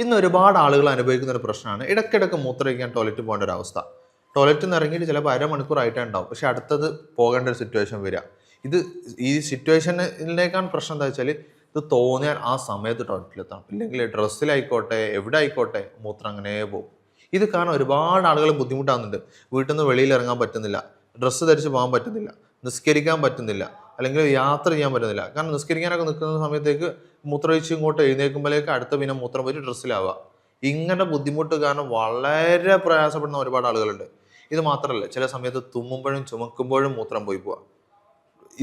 ഇന്ന് ഒരുപാട് ആളുകൾ അനുഭവിക്കുന്ന ഒരു പ്രശ്നമാണ് ഇടയ്ക്കിടയ്ക്ക് മൂത്രമൊഴിക്കാൻ ടോയ്ലറ്റ് പോകേണ്ട ഒരു അവസ്ഥ. ടോയ്ലറ്റിൽ നിന്ന് ഇറങ്ങിയിട്ട് ചിലപ്പോൾ അരമണിക്കൂറായിട്ടേ ഉണ്ടാവും, പക്ഷെ അടുത്തത് പോകേണ്ട ഒരു സിറ്റുവേഷൻ വരിക. ഇത് ഈ സിറ്റുവേഷനിലേക്കാണ് പ്രശ്നം എന്താ വെച്ചാൽ ഇത് തോന്നിയാൽ ആ സമയത്ത് ടോയ്ലറ്റിലെത്തണം, ഇല്ലെങ്കിൽ ഡ്രസ്സിലായിക്കോട്ടെ എവിടെ ആയിക്കോട്ടെ മൂത്രം അങ്ങനെ പോകും. ഇത് കാരണം ഒരുപാട് ആളുകൾ ബുദ്ധിമുട്ടാകുന്നുണ്ട്. വീട്ടിൽ നിന്ന് വെളിയിൽ ഇറങ്ങാൻ പറ്റുന്നില്ല, ഡ്രസ്സ് ധരിച്ച് പോകാൻ പറ്റുന്നില്ല, നിസ്കരിക്കാൻ പറ്റുന്നില്ല, അല്ലെങ്കിൽ യാത്ര ചെയ്യാൻ പറ്റുന്നില്ല. കാരണം നിസ്കരിക്കാനൊക്കെ നിൽക്കുന്ന സമയത്തേക്ക് മൂത്രമൊഴിച്ച് ഇങ്ങോട്ട് എഴുന്നേൽക്കുമ്പോഴേക്ക് അടുത്ത പിന്നെ മൂത്രം പോയിട്ട് ഡ്രസ്സിലാവുക. ഇങ്ങനെ ബുദ്ധിമുട്ട് കാരണം വളരെ പ്രയാസപ്പെടുന്ന ഒരുപാട് ആളുകളുണ്ട്. ഇത് മാത്രമല്ല, ചില സമയത്ത് തുമ്മുമ്പോഴും ചുമക്കുമ്പോഴും മൂത്രം പോയി പോവുക.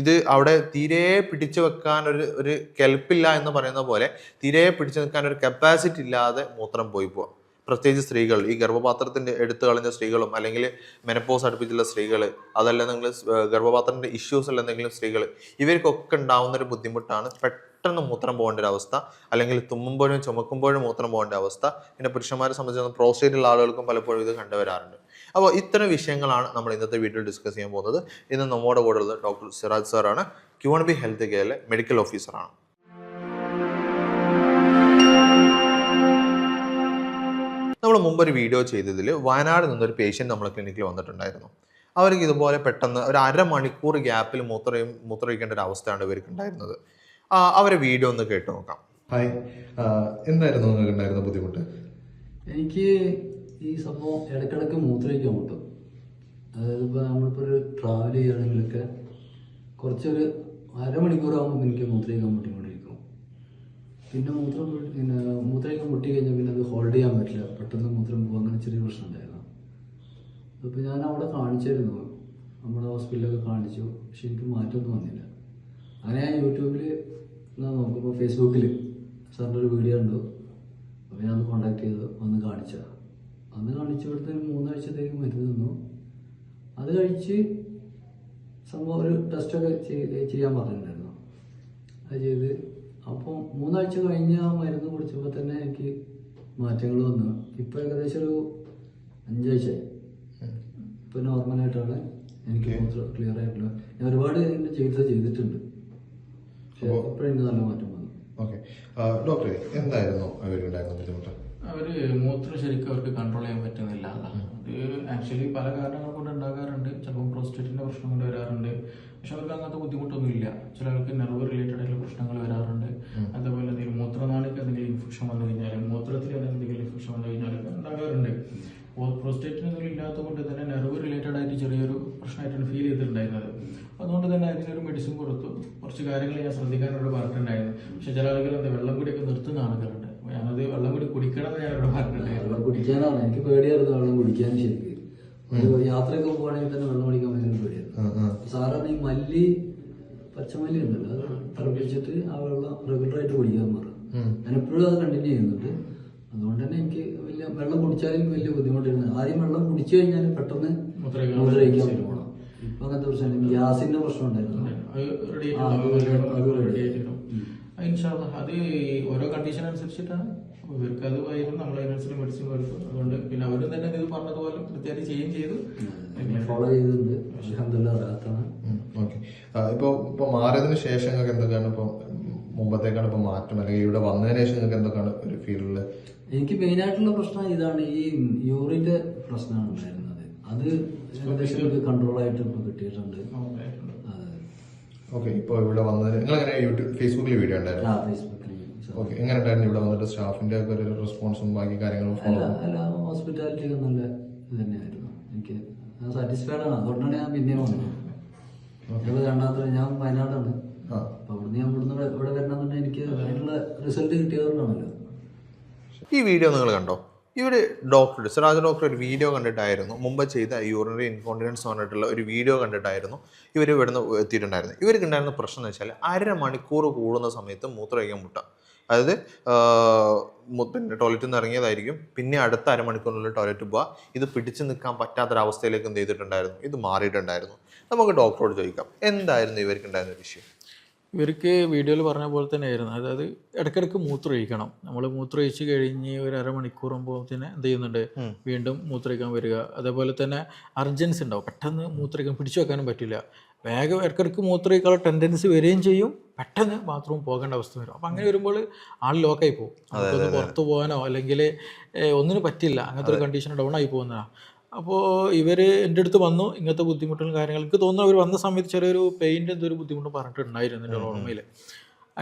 ഇത് അവിടെ തീരെ പിടിച്ചു വെക്കാൻ ഒരു കെൽപ്പില്ല എന്ന് പറയുന്ന പോലെ തീരെ പിടിച്ചു നിൽക്കാൻ ഒരു കപ്പാസിറ്റി ഇല്ലാതെ മൂത്രം പോയി പോവുക. പ്രത്യേകിച്ച് സ്ത്രീകൾ, ഈ ഗർഭപാത്രത്തിൻ്റെ എടുത്തു കളഞ്ഞ സ്ത്രീകളും അല്ലെങ്കിൽ മെനപ്പോസ് അടുപ്പിച്ചുള്ള സ്ത്രീകൾ, അതല്ല നിങ്ങൾ ഗർഭപാത്രത്തിൻ്റെ ഇഷ്യൂസ് ഉള്ള എന്തെങ്കിലും സ്ത്രീകൾ, ഇവർക്കൊക്കെ ഉണ്ടാവുന്ന ഒരു ബുദ്ധിമുട്ടാണ് പെട്ടെന്ന് മൂത്രം പോകേണ്ട ഒരു അവസ്ഥ, അല്ലെങ്കിൽ തുമ്മുമ്പോഴും ചുമക്കുമ്പോഴും മൂത്രം പോകേണ്ട അവസ്ഥ. പിന്നെ പുരുഷന്മാരെ സംബന്ധിച്ച് പ്രോസ്റ്റേറ്റ് ഉള്ള ആളുകൾക്കും പലപ്പോഴും ഇത് കണ്ടുവരാറുണ്ട്. അപ്പോൾ ഇത്തരം വിഷയങ്ങളാണ് നമ്മൾ ഇന്നത്തെ വീഡിയോയിൽ ഡിസ്കസ് ചെയ്യാൻ പോകുന്നത്. ഇന്ന് നമ്മുടെ കൂടെ ഉള്ളത് ഡോക്ടർ സിറാജ് സാറാണ്. Q&B ഹെൽത്ത് കെയറിലെ മെഡിക്കൽ ഓഫീസറാണ്. നമ്മൾ മുമ്പൊരു വീഡിയോ ചെയ്തതിൽ വയനാട് നിന്നൊരു പേഷ്യൻ്റ് നമ്മളെ ക്ലിനിക്കിൽ വന്നിട്ടുണ്ടായിരുന്നു. അവർക്ക് ഇതുപോലെ പെട്ടെന്ന് ഒരു അരമണിക്കൂർ ഗ്യാപ്പിൽ മൂത്രമൊഴിക്കേണ്ട ഒരു അവസ്ഥയാണ് ഇവർക്ക് ഉണ്ടായിരുന്നത്. അവരെ വീഡിയോ ഒന്ന് കേട്ട് നോക്കാം. ഹായ്, എന്തായിരുന്നു നിങ്ങൾക്ക് ഉണ്ടായിരുന്ന ബുദ്ധിമുട്ട്? എനിക്ക് ഈ സംഭവം ഇടയ്ക്കിടയ്ക്ക് മൂത്രമൊഴിക്കാൻ മുട്ടും. അതായത് ഇപ്പോൾ നമ്മളിപ്പോൾ ഒരു ട്രാവൽ ചെയ്യുകയാണെങ്കിലൊക്കെ കുറച്ചൊരു അരമണിക്കൂറാകുമ്പോൾ എനിക്ക് മൂത്രമൊഴിക്കാൻ മുട്ടിക്കൊണ്ടിരിക്കും. പിന്നെ മൂത്രമൊഴിക്കാൻ മുട്ടി കഴിഞ്ഞാൽ പിന്നെ അത് ഹോൾഡ് ചെയ്യാൻ പറ്റില്ല, പെട്ടെന്ന് മൂത്രം പോകും. അങ്ങനെ ചെറിയ പ്രശ്നം ഉണ്ടായിരുന്നു. അപ്പോൾ ഞാൻ അവിടെ കാണിച്ചായിരുന്നു, നമ്മുടെ ഹോസ്പിറ്റലൊക്കെ കാണിച്ചു, പക്ഷെ എനിക്ക് മാറ്റമൊന്നും വന്നില്ല. അങ്ങനെ ഞാൻ യൂട്യൂബിൽ നോക്കുമ്പോൾ ഫേസ്ബുക്കിൽ സാറിൻ്റെ ഒരു വീഡിയോ ഉണ്ട്. അപ്പോൾ ഞാൻ കോൺടാക്ട് ചെയ്ത് വന്ന് കാണിച്ചതാണ്. അന്ന് കാണിച്ചെടുത്ത് 3 ആഴ്ചത്തേക്ക് മരുന്ന് തന്നു. അത് കഴിച്ച് സംഭവം ഒരു ടെസ്റ്റൊക്കെ ചെയ്യാൻ പറഞ്ഞിട്ടുണ്ടായിരുന്നു. അത് ചെയ്ത് അപ്പോൾ 3 ആഴ്ച കഴിഞ്ഞ് ആ മരുന്ന് കുടിച്ചപ്പോൾ തന്നെ എനിക്ക് മാറ്റങ്ങൾ വന്നു. ഇപ്പോൾ ഏകദേശം ഒരു 5 ആഴ്ചയായി. ഇപ്പോൾ നോർമലായിട്ടാണ് എനിക്ക് ക്ലിയർ ആയിട്ടുള്ള. ഞാൻ ഒരുപാട് എൻ്റെ ചികിത്സ ചെയ്തിട്ടുണ്ട്, പക്ഷേ ഇപ്പോഴെനിക്ക് നല്ല മാറ്റം വന്നു. ഓക്കെ ഡോക്ടറെ, എന്തായിരുന്നു അവരുണ്ടായിരുന്ന ബുദ്ധിമുട്ട്? അവര് മൂത്രം ശരിക്കും അവർക്ക് കൺട്രോൾ ചെയ്യാൻ പറ്റുന്നില്ല. അത് ആക്ച്വലി പല കാരണങ്ങൾ കൊണ്ട് ഉണ്ടാകാറുണ്ട്. ചിലപ്പോൾ പ്രോസ്റ്റേറ്റിന്റെ പ്രശ്നം കൊണ്ട് വരാറുണ്ട്, പക്ഷെ അവർക്ക് അങ്ങനത്തെ ബുദ്ധിമുട്ടൊന്നും ഇല്ല. ചിലർക്ക് നെർവ് റിലേറ്റഡ് ആയിട്ടുള്ള പ്രശ്നങ്ങൾ വരാറുണ്ട്. അതേപോലെ എന്തെങ്കിലും മൂത്രനാളിക്ക് എന്തെങ്കിലും ഇൻഫെക്ഷൻ വന്നു കഴിഞ്ഞാൽ, മൂത്രത്തിൽ എന്തെങ്കിലും ഇൻഫെക്ഷൻ വന്നു കഴിഞ്ഞാലൊക്കെ ഉണ്ടാകാറുണ്ട്. പ്രോസ്റ്റേറ്റിന് എന്തെങ്കിലും ഇല്ലാത്തത് കൊണ്ട് തന്നെ നെർവ് റിലേറ്റഡ് ആയിട്ട് ചെറിയൊരു പ്രശ്നമായിട്ടാണ് ഫീൽ ചെയ്തിട്ടുണ്ടായിരുന്നത്. അതുകൊണ്ട് തന്നെ അതിനൊരു മെഡിസിൻ കൊടുത്തു. കുറച്ച് കാര്യങ്ങൾ ഞാൻ ശ്രദ്ധിക്കാനോട് പറഞ്ഞിട്ടുണ്ടായിരുന്നു. പക്ഷെ ചില ആളുകൾ വെള്ളം കൂടിയൊക്കെ നിർത്തുന്ന ആളുകളുണ്ട്. ഞാനത് വെള്ളം കൂടി കുടിക്കണം എന്ന് ഞാനിവിടെ പറഞ്ഞിട്ടുണ്ടായിരുന്നു. വെള്ളം കുടിക്കാനാണ് എനിക്ക് പേടിയായിരുന്നു. വെള്ളം കുടിക്കാൻ ശരിക്കും ഒരു യാത്രയൊക്കെ പോകുകയാണെങ്കിൽ തന്നെ വെള്ളം കുടിക്കാൻ ഭയങ്കര പേടിയായിരുന്നു. സാധാരണ ഈ മല്ലി, പച്ചമല്ലി ഉണ്ടല്ലോ, അത് തിളപ്പിച്ചിട്ട് ആ വെള്ളം റെഗുലറായിട്ട് കുടിക്കാൻ പറഞ്ഞു. ഞാനെപ്പോഴും അത് കണ്ടിന്യൂ ചെയ്യുന്നുണ്ട്. അതുകൊണ്ട് തന്നെ എനിക്ക് വെള്ളം കുടിച്ചാലും വലിയ ബുദ്ധിമുട്ടായിരുന്നു. ആദ്യം വെള്ളം കുടിച്ചു കഴിഞ്ഞാൽ പെട്ടെന്ന് മൂത്രമൊഴിക്കാൻ പോകണം. ഇപ്പൊ അങ്ങനത്തെ പ്രശ്നം, ഗ്യാസിന്റെ പ്രശ്നം ഉണ്ടായിരുന്നു. അത് ഓരോ കണ്ടീഷൻ അനുസരിച്ചിട്ടാണ്. ഇവർക്ക് അത് ആയിരുന്നു, നമ്മൾ അതിനനുസരിച്ച് മെഡിസിൻ കൊടുത്തു. അതുകൊണ്ട് പിന്നെ അവരും തന്നെ ഇത് പറഞ്ഞതുപോലെ കൃത്യമായിട്ട് ചെയ്യുകയും ചെയ്തു, ഫോളോ ചെയ്തിട്ടുണ്ട്. ഓക്കെ, ഇപ്പൊ മാറിയതിനു ശേഷം നിങ്ങൾക്ക് എന്തൊക്കെയാണ് ഇപ്പൊ മുമ്പത്തേക്കാണ് ഇപ്പൊ മാറ്റം, അല്ലെങ്കിൽ ഇവിടെ വന്നതിന് ശേഷം നിങ്ങൾക്ക് എന്തൊക്കെയാണ് ഒരു ഫീൽഡില്? എനിക്ക് മെയിൻ ആയിട്ടുള്ള പ്രശ്നം ഇതാണ്, ഈ യൂറിന്റെ പ്രശ്നമാണ് ഉണ്ടായിരുന്നത്. അത് ഏകദേശം കൺട്രോൾ ആയിട്ട് ഇപ്പൊ കിട്ടിയിട്ടുണ്ട്. ഓക്കെ, ഇപ്പൊ ഇവിടെ വന്നതിന് നിങ്ങൾ എങ്ങനെ ഫേസ്ബുക്കിൽ വീഡിയോ ഉണ്ടായിരുന്നു? ഓക്കെ, എങ്ങനെ ഉണ്ടായിരുന്നു ഇവിടെ വന്നിട്ട് സ്റ്റാഫിന്റെ ഒക്കെ ഒരു റെസ്പോൺസും ബാക്കി കാര്യങ്ങളും? ഹോസ്പിറ്റാലിറ്റി ഒക്കെ നല്ല ഇത് തന്നെയായിരുന്നു. എനിക്ക് സാറ്റിസ്ഫൈഡ് ആണ്. അതുകൊണ്ടാണ് ഞാൻ പിന്നെ വന്നത്. രണ്ടാമത്തെ ഞാൻ വയനാടാണ്. അപ്പൊ അവിടുന്ന് ഞാൻ ഇവിടെ വരണമെന്നുണ്ടെങ്കിൽ എനിക്ക് അതിനുള്ള റിസൾട്ട് കിട്ടിയതുകൊണ്ടാണല്ലോ. ഈ വീഡിയോ നിങ്ങൾ കണ്ടോ? ഇവർ സിറാജ് ഡോക്ടർ ഒരു വീഡിയോ കണ്ടിട്ടായിരുന്നു, മുമ്പ് ചെയ്ത യൂറിനറി ഇൻകോണ്ടിനൻസ് പറഞ്ഞിട്ടുള്ള ഒരു വീഡിയോ കണ്ടിട്ടായിരുന്നു ഇവർ ഇവിടുന്ന് എത്തിയിട്ടുണ്ടായിരുന്നു. ഇവർക്ക് ഉണ്ടായിരുന്ന പ്രശ്നം എന്ന് വെച്ചാൽ അരമണിക്കൂർ കൂടുന്ന സമയത്ത് മൂത്രമൊഴിക്കാൻ മുട്ടുക. അതായത് പിന്നെ ടോയ്ലറ്റിൽ നിന്ന് ഇറങ്ങിയതായിരിക്കും, പിന്നെ അടുത്ത അരമണിക്കൂറിനുള്ളിൽ ടോയ്ലറ്റ് പോവുക. ഇത് പിടിച്ചു നിൽക്കാൻ പറ്റാത്തൊരവസ്ഥയിലേക്ക് എന്ത് ചെയ്തിട്ടുണ്ടായിരുന്നു, ഇത് മാറിയിട്ടുണ്ടായിരുന്നു. നമുക്ക് ഡോക്ടറോട് ചോദിക്കാം, എന്തായിരുന്നു ഇവർക്ക് ഉണ്ടായിരുന്ന വിഷയം? ഇവർക്ക് വീഡിയോയിൽ പറഞ്ഞ പോലെ തന്നെ ആയിരുന്നു. അതായത് ഇടയ്ക്കിടയ്ക്ക് മൂത്രമൊഴിക്കണം. നമ്മൾ മൂത്രമൊഴിച്ച് കഴിഞ്ഞ് ഒരു അരമണിക്കൂറാകുമ്പോഴത്തേന് എന്ത് ചെയ്യുന്നുണ്ട്, വീണ്ടും മൂത്രമൊഴിക്കാൻ വരിക. അതേപോലെ തന്നെ അർജൻസി ഉണ്ടാവും, പെട്ടെന്ന് മൂത്രമൊഴിക്കാൻ പിടിച്ചു വെക്കാനും പറ്റില്ല. വേഗം ഇടയ്ക്കിടയ്ക്ക് മൂത്രമൊഴിക്കാനുള്ള ടെൻഡൻസി വരികയും ചെയ്യും, പെട്ടെന്ന് ബാത്റൂം പോകേണ്ട അവസ്ഥ വരും. അപ്പം അങ്ങനെ വരുമ്പോൾ ആൾ ലോക്കായി പോകും. നമുക്കൊന്ന് പുറത്ത് പോകാനോ അല്ലെങ്കിൽ ഒന്നിനും പറ്റില്ല, അങ്ങനത്തെ ഒരു കണ്ടീഷൻ ഡൗൺ ആയി പോകുന്നതാണ്. അപ്പോൾ ഇവർ എൻ്റെ അടുത്ത് വന്നു, ഇങ്ങനത്തെ ബുദ്ധിമുട്ടുകളും കാര്യങ്ങളും. എനിക്ക് തോന്നുന്നു അവർ വന്ന സമയത്ത് ചെറിയൊരു പെയിൻ്റെ എന്തൊരു ബുദ്ധിമുട്ട് പറഞ്ഞിട്ടുണ്ടായിരുന്നു എൻ്റെ ഓർമ്മയിൽ.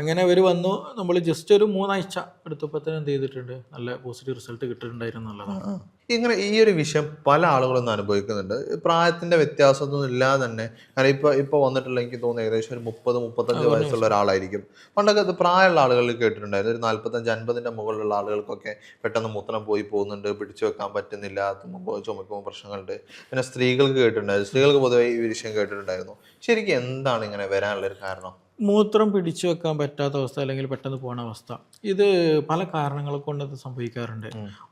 അങ്ങനെ അവർ വന്നു, നമ്മൾ ജസ്റ്റ് ഒരു 3 ആഴ്ച എടുത്തപ്പോൾ തന്നെ എന്ത് ചെയ്തിട്ടുണ്ട്, നല്ല പോസിറ്റീവ് റിസൾട്ട് കിട്ടിയിട്ടുണ്ടായിരുന്നു എന്നുള്ളതാണ്. ഇങ്ങനെ ഈ ഒരു വിഷയം പല ആളുകളും അനുഭവിക്കുന്നുണ്ട്. പ്രായത്തിന്റെ വ്യത്യാസമൊന്നും ഇല്ലാതെ തന്നെ. കാരണം ഇപ്പൊ വന്നിട്ടുള്ള എനിക്ക് തോന്നുന്നു ഏകദേശം ഒരു 30-35 വയസ്സുള്ള ഒരാളായിരിക്കും. പണ്ടൊക്കെ അത് പ്രായമുള്ള ആളുകളിൽ കേട്ടിട്ടുണ്ടായിരുന്നു. ഒരു 45-50 മുകളിലുള്ള ആളുകൾക്കൊക്കെ പെട്ടെന്ന് മൂത്രം പോയി പോകുന്നുണ്ട്, പിടിച്ചു വെക്കാൻ പറ്റുന്നില്ല, തുമ്മുമ്പോൾ ചുമക്കുമ്പോൾ പ്രശ്നങ്ങളുണ്ട്. പിന്നെ സ്ത്രീകൾക്ക് കേട്ടിട്ടുണ്ടായിരുന്നു, സ്ത്രീകൾക്ക് പൊതുവെ ഈ വിഷയം കേട്ടിട്ടുണ്ടായിരുന്നു. ശരിക്കും എന്താണ് ഇങ്ങനെ വരാനുള്ളൊരു കാരണം? മൂത്രം പിടിച്ചു വെക്കാൻ പറ്റാത്ത അവസ്ഥ അല്ലെങ്കിൽ പെട്ടെന്ന് പോകുന്ന അവസ്ഥ, ഇത് പല കാരണങ്ങൾ കൊണ്ട് ഇത് സംഭവിക്കാറുണ്ട്.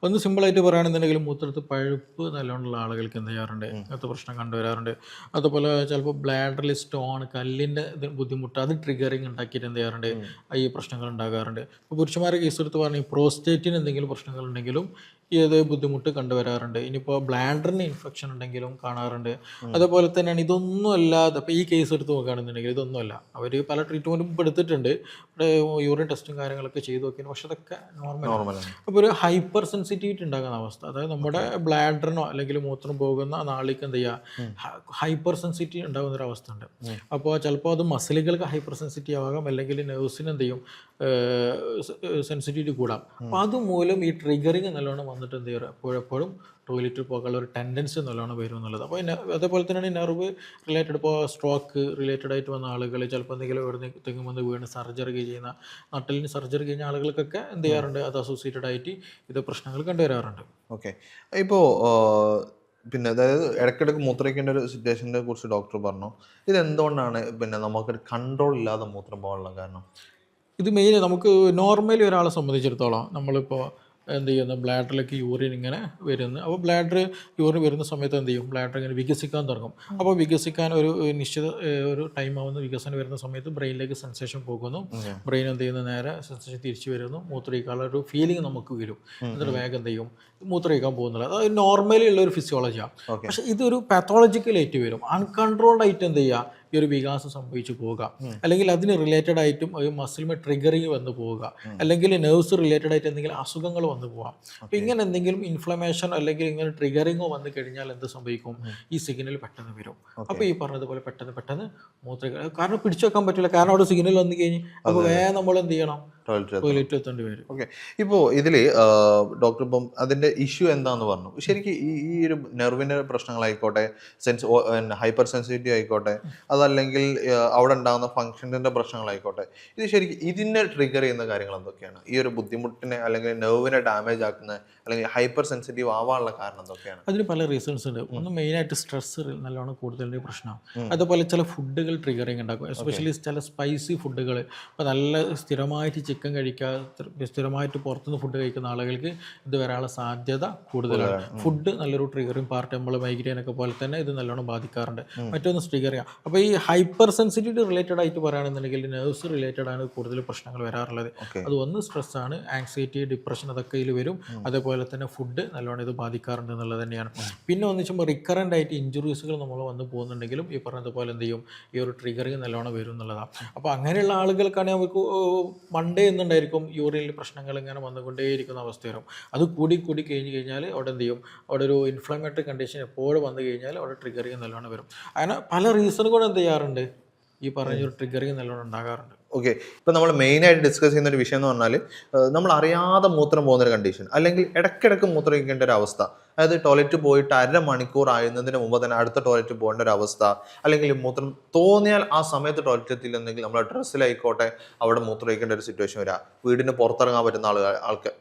ഒന്ന് സിമ്പിളായിട്ട് പറയുകയാണെന്നുണ്ടെങ്കിൽ മൂത്രത്തിൽ പഴുപ്പ് നല്ലോണമുള്ള ആളുകൾക്ക് എന്ത് ചെയ്യാറുണ്ട്, അങ്ങനത്തെ പ്രശ്നം കണ്ടുവരാറുണ്ട്. അതുപോലെ ചിലപ്പോൾ ബ്ലാഡറിൽ സ്റ്റോൺ, കല്ലിൻ്റെ ബുദ്ധിമുട്ട്, അത് ട്രിഗറിങ് ഉണ്ടാക്കിയിട്ട് എന്ത് ചെയ്യാറുണ്ട്, ഈ പ്രശ്നങ്ങൾ ഉണ്ടാകാറുണ്ട്. ഇപ്പോൾ പുരുഷന്മാരെ കേസ് എടുത്ത് പറഞ്ഞാൽ പ്രോസ്റ്റേറ്റിന് എന്തെങ്കിലും പ്രശ്നങ്ങളുണ്ടെങ്കിലും ഇത് ബുദ്ധിമുട്ട് കണ്ടുവരാറുണ്ട്. ഇനിയിപ്പോൾ ബ്ലാഡറിന് ഇൻഫെക്ഷൻ ഉണ്ടെങ്കിലും കാണാറുണ്ട്. അതുപോലെ തന്നെയാണ് ഇതൊന്നും അല്ലാതെ ഇപ്പോൾ ഈ കേസ് എടുത്ത് നോക്കുകയാണെന്നുണ്ടെങ്കിൽ ഇതൊന്നുമല്ല, അവർ പല ട്രീറ്റ്മെൻറ്റും എടുത്തിട്ടുണ്ട്, യൂറിൻ ടെസ്റ്റും കാര്യങ്ങളൊക്കെ ചെയ്ത് നോക്കിയാണ്, പക്ഷെ അതൊക്കെ നോർമലാണ്. അപ്പോൾ ഒരു ഹൈപ്പർ സെൻസിറ്റിവിറ്റി ഉണ്ടാകുന്ന അവസ്ഥ, അതായത് നമ്മുടെ ബ്ലാഡറിനോ അല്ലെങ്കിൽ മൂത്രം പോകുന്ന നാളിക്ക് എന്ത് ചെയ്യുക, ഹൈപ്പർ സെൻസിറ്റിവിറ്റി ഉണ്ടാകുന്ന ഒരു അവസ്ഥ ഉണ്ട്. അപ്പോൾ ചിലപ്പോൾ അത് മസിലുകൾക്ക് ഹൈപ്പർ സെൻസിറ്റീവ് ആകാം, അല്ലെങ്കിൽ നെർവ്സിന് എന്ത് ചെയ്യും, സെൻസിറ്റിവിറ്റി കൂടാം. അപ്പോൾ അതുമൂലം ഈ ട്രിഗറിങ് നല്ലോണം വന്നിട്ട് എന്ത് ചെയ്യുക, എപ്പോഴും ടോയ്ലറ്റിൽ പോകാനുള്ള ഒരു ടെൻഡൻസി നല്ലോണം വരും എന്നുള്ളത്. അപ്പോൾ അതേപോലെ തന്നെയാണ് നെർവ് റിലേറ്റഡ്, ഇപ്പോൾ സ്ട്രോക്ക് റിലേറ്റഡ് ആയിട്ട് വന്ന ആളുകൾ, ചിലപ്പോൾ എന്തെങ്കിലും എവിടെ തെങ്ങുമ്പോൾ വീണ് സർജറി ചെയ്യുന്ന, നട്ടലിന് സർജറി കഴിഞ്ഞ ആളുകൾക്കൊക്കെ എന്ത് ചെയ്യാറുണ്ട്, അത് അസോസിയേറ്റഡ് ആയിട്ട് ഇത് പ്രശ്നങ്ങൾ കണ്ടുവരാറുണ്ട്. ഓക്കെ. ഇപ്പോൾ പിന്നെ അതായത് ഇടയ്ക്കിടയ്ക്ക് മൂത്രയ്ക്കേണ്ട ഒരു സിറ്റുവേഷനെ കുറിച്ച് ഡോക്ടർ പറഞ്ഞു. ഇതെന്തുകൊണ്ടാണ് പിന്നെ നമുക്കൊരു കൺട്രോൾ ഇല്ലാതെ മൂത്രം പോകാനുള്ള കാരണം? ഇത് മെയിൻ നമുക്ക് നോർമലി ഒരാളെ സംബന്ധിച്ചിടത്തോളം നമ്മളിപ്പോൾ എന്ത് ചെയ്യുന്നു, ബ്ലാഡറിലേക്ക് യൂറിൻ ഇങ്ങനെ വരുന്നു. അപ്പോൾ യൂറിൻ വരുന്ന സമയത്ത് എന്ത് ചെയ്യും, ബ്ലാഡർ ഇങ്ങനെ വികസിക്കാൻ തുടങ്ങും. അപ്പോൾ വികസിക്കാൻ ഒരു നിശ്ചിത ഒരു ടൈം ആവുന്ന വികസനം വരുന്ന സമയത്ത് ബ്രെയിനിലേക്ക് സെൻസേഷൻ പോകുന്നു. ബ്രെയിൻ എന്ത് ചെയ്യുന്നു, നേരെ സെൻസേഷൻ തിരിച്ചു വരുന്നു, മൂത്രമൊഴിക്കാനുള്ള ഒരു ഫീലിംഗ് നമുക്ക് വരും. എന്നിട്ട് വേഗം എന്ത് ചെയ്യും, മൂത്രമൊഴിക്കാൻ പോകുന്നില്ല. അത് നോർമലി ഉള്ള ഒരു ഫിസിയോളജിയാണ്. പക്ഷേ ഇതൊരു പാത്തോളജിക്കലായിട്ട് വരും. അൺകൺട്രോൾഡ് ആയിട്ട് എന്ത് ചെയ്യുക, ഈ ഒരു വികാസം സംഭവിച്ചു പോവുക, അല്ലെങ്കിൽ അതിന് റിലേറ്റഡ് ആയിട്ടും ഒരു മസിൽമേ ട്രിഗറിങ് വന്നു പോവുക, അല്ലെങ്കിൽ നെർവ്സ് റിലേറ്റഡ് ആയിട്ട് എന്തെങ്കിലും അസുഖങ്ങൾ വന്നു പോകാം. അപ്പോൾ ഇങ്ങനെ എന്തെങ്കിലും ഇൻഫ്ലമേഷൻ അല്ലെങ്കിൽ ഇങ്ങനെ ട്രിഗറിങ്ങോ വന്നു കഴിഞ്ഞാൽ എന്ത് സംഭവിക്കും, ഈ സിഗ്നൽ പെട്ടെന്ന് വരും. അപ്പോൾ ഈ പറഞ്ഞതുപോലെ പെട്ടെന്ന് കാരണം പിടിച്ചു വെക്കാൻ പറ്റില്ല, കാരണം അവിടെ സിഗ്നൽ വന്നു കഴിഞ്ഞ് അപ്പോൾ വേഗം നമ്മൾ എന്ത് ചെയ്യണം, ടോയ്ലറ്റിൽ എത്തേണ്ടി വരും. ഓക്കെ. ഇപ്പോൾ ഇതിൽ ഡോക്ടർ ഇപ്പം അതിൻ്റെ ഇഷ്യൂ എന്താണെന്ന് പറഞ്ഞു. ശരിക്കും ഈ ഒരു നെർവിൻ്റെ പ്രശ്നങ്ങളായിക്കോട്ടെ, ഹൈപ്പർ സെൻസിറ്റിവിറ്റി ആയിക്കോട്ടെ, അതല്ലെങ്കിൽ അവിടെ ഉണ്ടാകുന്ന ഫങ്ഷൻ്റെ പ്രശ്നങ്ങളായിക്കോട്ടെ, ഇത് ശരിക്കും ഇതിനെ ട്രിഗർ ചെയ്യുന്ന കാര്യങ്ങൾ എന്തൊക്കെയാണ്? ഈ ഒരു ബുദ്ധിമുട്ടിനെ അല്ലെങ്കിൽ നെർവിനെ ഡാമേജ് ആക്കുന്ന അല്ലെങ്കിൽ ഹൈപ്പർ സെൻസിറ്റീവ് ആവാനുള്ള കാരണം എന്തൊക്കെയാണ്? അതിന് പല റീസൺസ് ഉണ്ട്. ഒന്ന് മെയിനായിട്ട് സ്ട്രെസ് നല്ലോണം കൂടുതലുള്ള പ്രശ്നമാണ്. അതുപോലെ ചില ഫുഡുകൾ ട്രിഗറിങ് ഉണ്ടാക്കും, എസ്പെഷ്യലി ചില സ്പൈസി ഫുഡുകൾ. ഇപ്പോൾ നല്ല സ്ഥിരമായിട്ട് ചിക്കൻ കഴിക്കാതെ സ്ഥിരമായിട്ട് പുറത്തുനിന്ന് ഫുഡ് കഴിക്കുന്ന ആളുകൾക്ക് ഇത് വരാനുള്ള സാധ്യത കൂടുതലാണ്. ഫുഡ് നല്ലൊരു ട്രിഗറിങ് പാർട്ട്, നമ്മൾ മൈഗ്രെയിൻ ഒക്കെ പോലെ തന്നെ ഇത് നല്ലോണം ബാധിക്കാറുണ്ട്. മറ്റൊന്ന് ട്രിഗറിങ്. അപ്പോൾ ഈ ഹൈപ്പർ സെൻസിറ്റിവിറ്റി റിലേറ്റഡ് ആയിട്ട് പറയുകയാണെന്നുണ്ടെങ്കിൽ നെർവ്സ് റിലേറ്റഡ് ആണ് കൂടുതൽ പ്രശ്നങ്ങൾ വരാറുള്ളത്. അത് ഒന്ന് സ്ട്രെസ്സാണ്, ആങ്സൈറ്റി, ഡിപ്രഷൻ അതൊക്കെ ഇതിൽ വരും. അതേപോലെ തന്നെ ഫുഡ് നല്ലോണം ഇത് ബാധിക്കാറുണ്ട് എന്നുള്ളത് തന്നെയാണ്. പിന്നെ ഒന്നിച്ചുമ്പോൾ റിക്കറൻ്റ് ആയിട്ട് ഇഞ്ചുറീസുകൾ നമ്മൾ വന്നു പോകുന്നുണ്ടെങ്കിലും ഈ പറഞ്ഞതുപോലെ എന്ത് ചെയ്യും, ഈ ഒരു ട്രിഗറിങ് നല്ലോണം വരും എന്നുള്ളതാണ്. അപ്പോൾ അങ്ങനെയുള്ള ആളുകൾക്കാണെങ്കിൽ അവർക്ക് മൺഡേ എന്നുണ്ടായിരിക്കും യൂറിനിൽ പ്രശ്നങ്ങൾ ഇങ്ങനെ വന്നുകൊണ്ടേയിരിക്കുന്ന അവസ്ഥ വരും. അത് കൂടി കഴിഞ്ഞ് കഴിഞ്ഞാൽ അവിടെ എന്ത് ചെയ്യും, അവിടെ ഒരു ഇൻഫ്ലമേറ്ററി കണ്ടീഷൻ എപ്പോഴും വന്നു കഴിഞ്ഞാൽ അവിടെ ട്രിഗറിങ് നല്ലോണം വരും. അങ്ങനെ പല റീസണുകളും എന്ത് ചെയ്യാറുണ്ട്, ഈ പറഞ്ഞൊരു ട്രിഗറിങ് നല്ലോണം ഉണ്ടാകാറുണ്ട്. ഓക്കെ. ഇപ്പം നമ്മൾ മെയിനായിട്ട് ഡിസ്കസ് ചെയ്യുന്ന ഒരു വിഷയം എന്ന് പറഞ്ഞാൽ നമ്മൾ അറിയാതെ മൂത്രം പോകുന്നൊരു കണ്ടീഷൻ, അല്ലെങ്കിൽ ഇടയ്ക്കിടയ്ക്ക് മൂത്രം ഒഴിക്കേണ്ട ഒരു അവസ്ഥ. അതായത് ടോയ്ലറ്റ് പോയിട്ട് 1/2 മണിക്കൂർ ആയുന്നതിന് മുമ്പ് തന്നെ അടുത്ത ടോയ്ലറ്റ് പോകേണ്ട ഒരു അവസ്ഥ, അല്ലെങ്കിൽ മൂത്രം തോന്നിയാൽ ആ സമയത്ത് ടോയ്ലറ്റ് എത്തിയില്ലെന്നെങ്കിൽ നമ്മുടെ ഡ്രസ്സിലായിക്കോട്ടെ അവിടെ മൂത്രം ഒഴിക്കേണ്ട ഒരു സിറ്റുവേഷൻ വരിക. വീടിന് പുറത്തിറങ്ങാൻ പറ്റുന്ന ആൾക്ക്